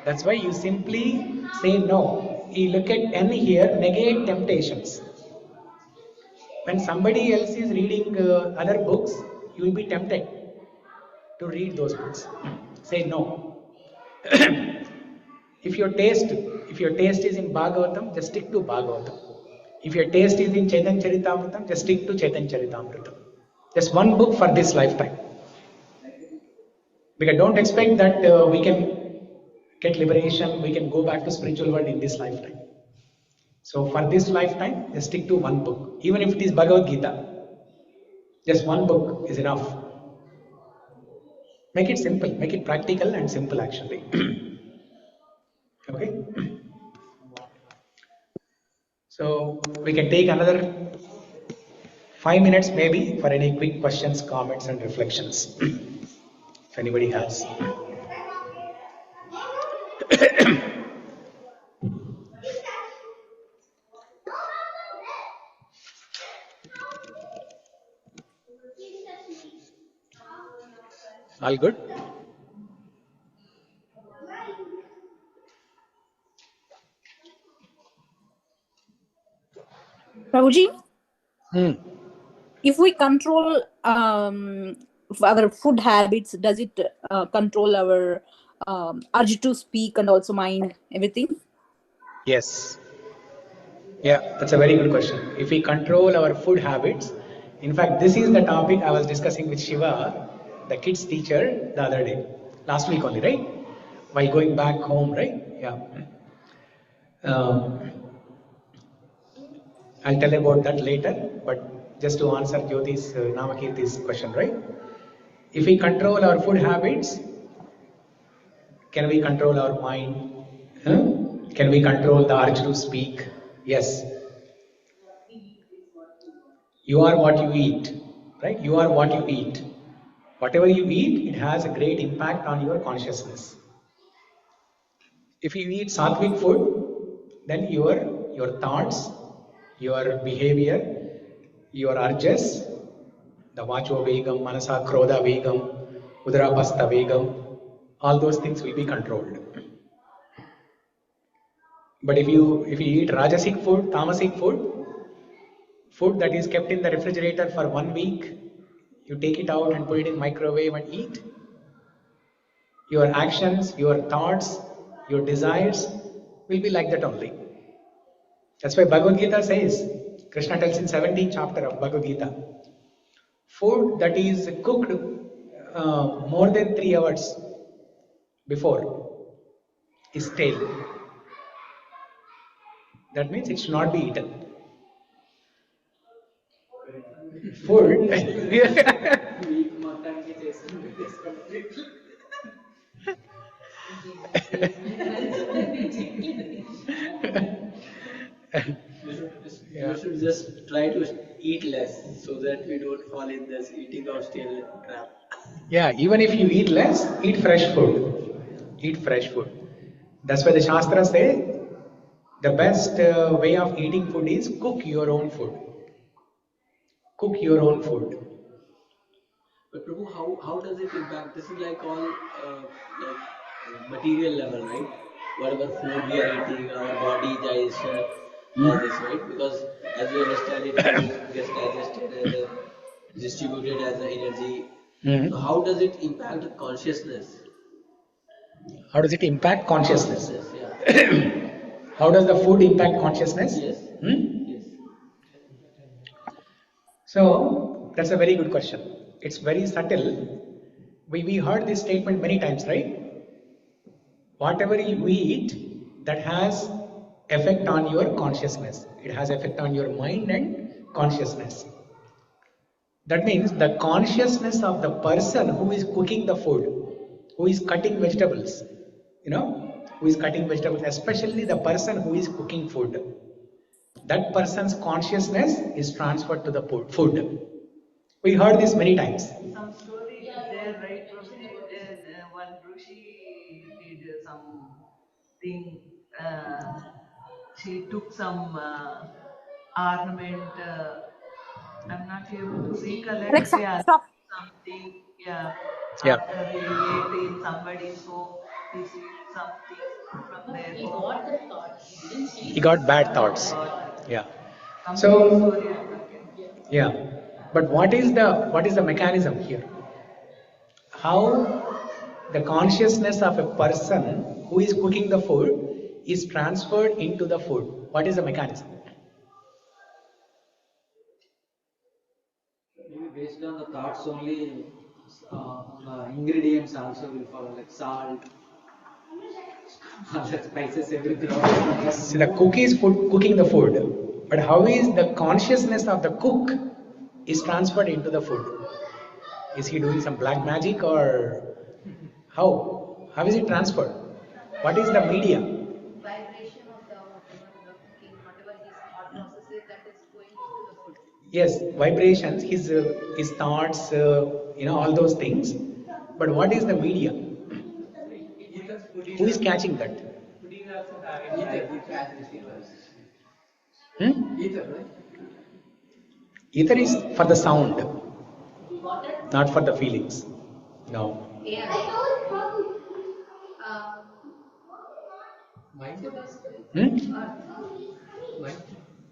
That's why you simply say no. You look at N here, negate temptations. When somebody else is reading other books, you will be tempted to read those books. Say no. If your taste is in Bhagavatam, just stick to Bhagavatam. If your taste is in Chaitanya Charitamrita, just stick to Chaitanya Charitamrita. Just one book for this lifetime. Because don't expect that we can get liberation, we can go back to spiritual world in this lifetime. So for this lifetime, just stick to one book. Even if it is Bhagavad Gita, just one book is enough. Make it simple, make it practical and simple actually. Okay? So we can take another 5 minutes maybe for any quick questions, comments and reflections. If anybody has. All good? Prabhuji, if we control our food habits, does it control our urge to speak and also mind, everything? Yes. Yeah, that's a very good question. If we control our food habits, in fact, this is the topic I was discussing with Shiva, the kids teacher, the other day. Last week only, right? While going back home, right? Yeah. I'll tell about that later, but just to answer Jyoti's, Namakirti's question, right? If we control our food habits, can we control our mind? Can we control the urge to speak? Yes. You are what you eat, right? You are what you eat. Whatever you eat, it has a great impact on your consciousness. If you eat sattvic food, then your thoughts, your behavior, your urges, the vacho vegam, manasa krodha vegam, udarapastha vegam, all those things will be controlled. But if you eat rajasic food, tamasic food that is kept in the refrigerator for 1 week, you take it out and put it in microwave and eat, your actions, your thoughts, your desires will be like that only. That's why Bhagavad Gita says, Krishna tells in 17th chapter of Bhagavad Gita, food that is cooked more than 3 hours before is stale. That means it should not be eaten. Food. We should just try to eat less so that we don't fall in this eating of stale trap. Yeah, even if you eat less, eat fresh food. Eat fresh food. That's why the Shastras say the best way of eating food is cook your own food. Cook your own food. But Prabhu, how does it impact? This is like all like material level, right? Whatever food we are eating, our body digestion, all this, right? Because as we understand it, food gets digested and then distributed as the energy So how does it impact consciousness? How does it impact consciousness? Yeah. How does the food impact consciousness? Yes. Yes. So that's a very good question. It's very subtle. We heard this statement many times, right? Whatever you eat, that has effect on your consciousness. It has effect on your mind and consciousness. That means the consciousness of the person who is cooking the food, who is cutting vegetables, who is cutting vegetables, especially the person who is cooking food. That person's consciousness is transferred to the food. We heard this many times. Some story is there, right? One Rishi did something. She took some ornament. I'm not able to recollect. Alexa, Yeah, stop. something. Yeah. Yeah. After he ate in somebody's home, he received something from their He home. got the thoughts. He didn't see He got bad thoughts. Yeah. Complete So, story I'm talking. yeah. But what is the mechanism here? How the consciousness of a person who is cooking the food is transferred into the food. What is the mechanism? Maybe based on the thoughts only, the ingredients also will follow, like salt, other spices, everything. So the cook is cooking the food, but how is the consciousness of the cook is transferred into the food? Is he doing some black magic or how? How is it transferred? What is the medium? Vibration of the whatever the cooking, whatever his thought process is, that is going into the food. Yes, vibrations, his thoughts, all those things. But what is the medium? Who is catching that? Ether is for the sound, not for the feelings. No. Yeah.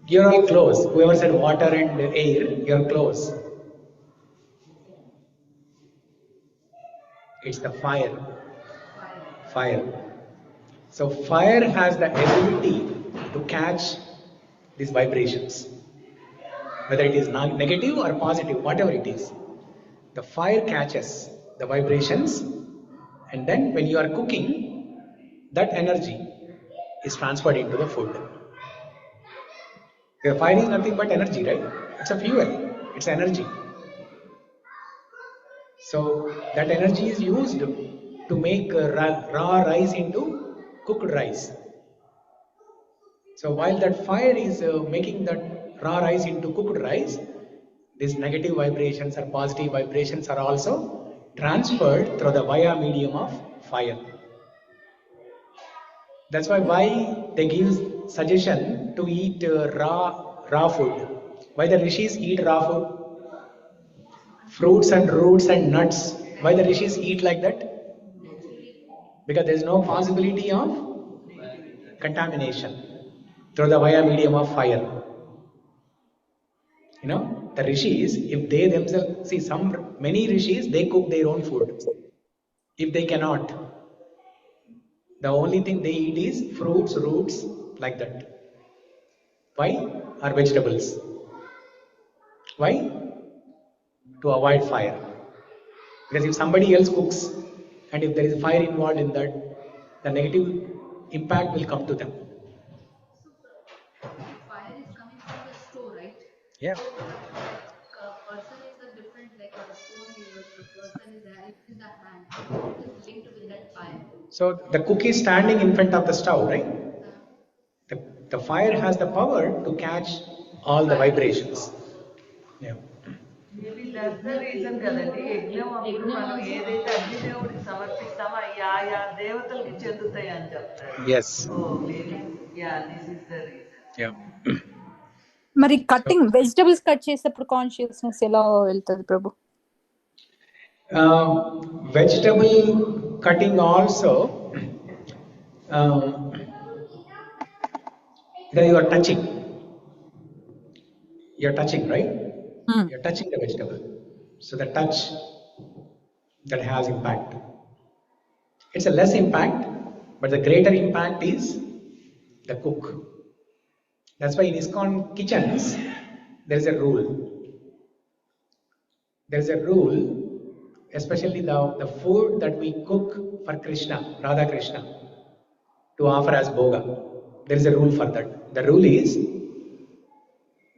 You're all close. Whoever said water and air, you're close. It's the fire. Fire. So fire has the ability to catch these vibrations. Whether it is negative or positive, whatever it is. The fire catches the vibrations, and then when you are cooking, that energy is transferred into the food. The fire is nothing but energy, right? It's a fuel. It's energy. So that energy is used to make raw rice into cooked rice. So while that fire is making that raw rice into cooked rice, these negative vibrations or positive vibrations are also transferred through the via medium of fire. That's why they give suggestion to eat raw food. Why the rishis eat raw food? Fruits and roots and nuts. Why the rishis eat like that? Because there is no possibility of contamination through the via medium of fire. The rishis, if they themselves, see many rishis, they cook their own food. If they cannot, the only thing they eat is fruits, roots, like that. Why? Or vegetables. Why? To avoid fire. Because if somebody else cooks and if there is fire involved in that, the negative impact will come to them. Fire is coming from the stove, right? Yeah. A person is a different, like a stone users, the person is there, it is the hand. It is linked with that fire. So the cook is standing in front of the stove, right? The fire has the power to catch all the vibrations. Yeah. Maybe that's the reason కదండి యజ్ఞం అప్పుడు మనం ఏదైతే అగ్నిదేవుడికి సమర్పిస్తామో ఆయా దేవతలకి చెందుతాయి అని చెప్తారు. Yes. Maybe this is the reason. Yeah. మరి కటింగ్ వెజిటబుల్స్ కట్ చేసేటప్పుడు కాన్షియస్నెస్ ఎలా వెళ్తుంది ప్రభు? Vegetable cutting also, then you are touching. You're touching, right? You're touching the vegetable. So the touch that has impact. It's a less impact, but the greater impact is the cook. That's why in ISKCON kitchens, there is a rule. There is a rule, especially the food that we cook for Krishna, Radha Krishna, to offer as bhoga. There is a rule for that. The rule is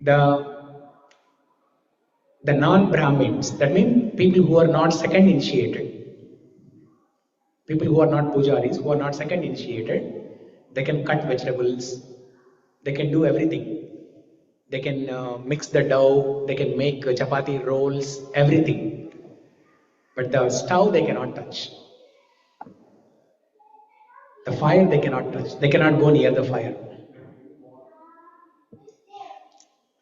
the non-Brahmins, that means people who are not second initiated, people who are not pujaris, who are not second initiated, they can cut vegetables, they can do everything. They can mix the dough, they can make chapati rolls, everything. But the stove they cannot touch. The fire they cannot touch. They cannot go near the fire.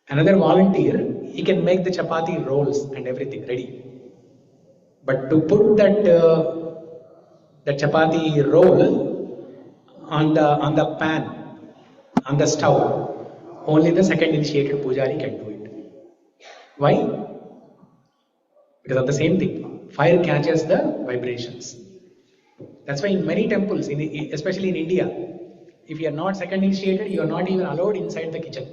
Another volunteer, he can make the chapati rolls and everything ready. But to put that chapati roll on the pan, on the stove, only the second initiated pujari can do it. Why? Because of the same thing. Fire catches the vibrations. That's why in many temples, especially in India, if you are not second initiated, you are not even allowed inside the kitchen.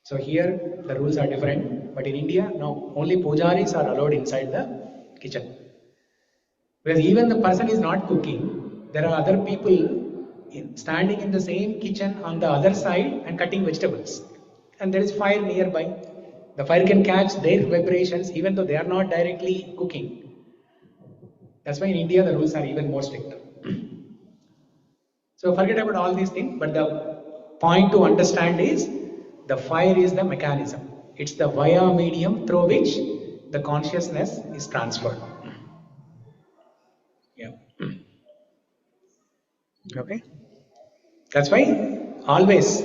So here the rules are different, but in India, no, only pujaris are allowed inside the kitchen. Because even the person is not cooking, there are other people standing in the same kitchen on the other side and cutting vegetables. And there is fire nearby. The fire can catch their vibrations even though they are not directly cooking. That's why in India the rules are even more stricter. So forget about all these things, but the point to understand is the fire is the mechanism. It's the via medium through which the consciousness is transferred. Yeah. Okay. That's why always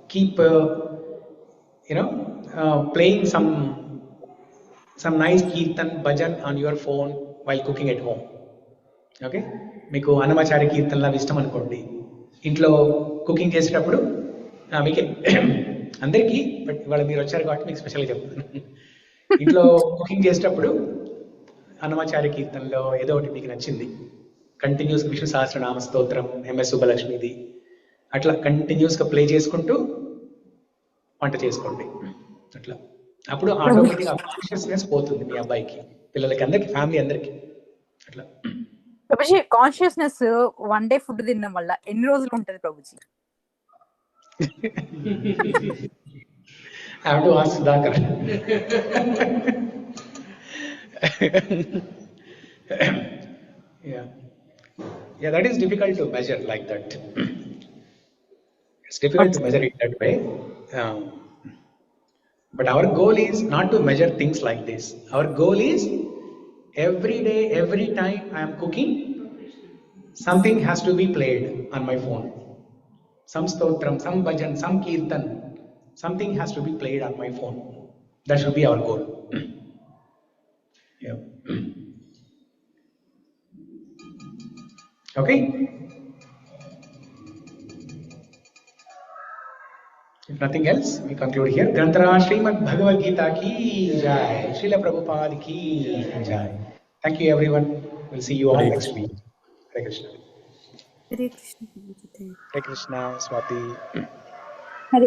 keep playing some nice kirtan bhajan on your phone while cooking at home. Okay? మీకు అన్నమాచార్య కీర్తనలు ఇష్టం అనుకోండి, ఇంట్లో cooking చేసేటప్పుడు మీకు అందరికీ, but ఇవాళ మీరు వచ్చారు కాబట్టి మీకు స్పెషల్గా చెప్తాను. ఇంట్లో కుకింగ్ చేసేటప్పుడు అన్నమాచార్య కీర్తనలో ఏదో ఒకటి మీకు నచ్చింది, కంటిన్యూస్ విష్ణు సహస్రనామ స్తోత్రం, ఎంఎస్ సుబ్బలక్ష్మిది, అట్లా కంటిన్యూస్గా ప్లే చేసుకుంటూ వంట చేసుకోండి. అట్లా అప్పుడు ఆటోమేటిక్గా కాన్షియస్నెస్ పోతుంది మీ అబ్బాయికి, పిల్లలకి, అందరికి, ఫ్యామిలీ అందరికి. అట్లా Prabhuji, consciousness one day food తినడం వల్ల ఎన్ని రోజులు ఉంటుంది Prabhuji? I have to ask Sudhakar. Yeah, that is difficult to measure like that. It's difficult to measure it that way. But our goal is not to measure things like this. Our goal is every day, every time I am cooking, something has to be played on my phone. Some stotram, some bhajan, some kirtan, something has to be played on my phone. That should be our goal. Yeah. Okay? If nothing else, we conclude here. Grantara Srimad Bhagavad Gita ki jai. Srila Prabhupada ki jai. Thank you everyone. We'll see you all next week. Hare Krishna. Hare Krishna. Hare Krishna, Swati.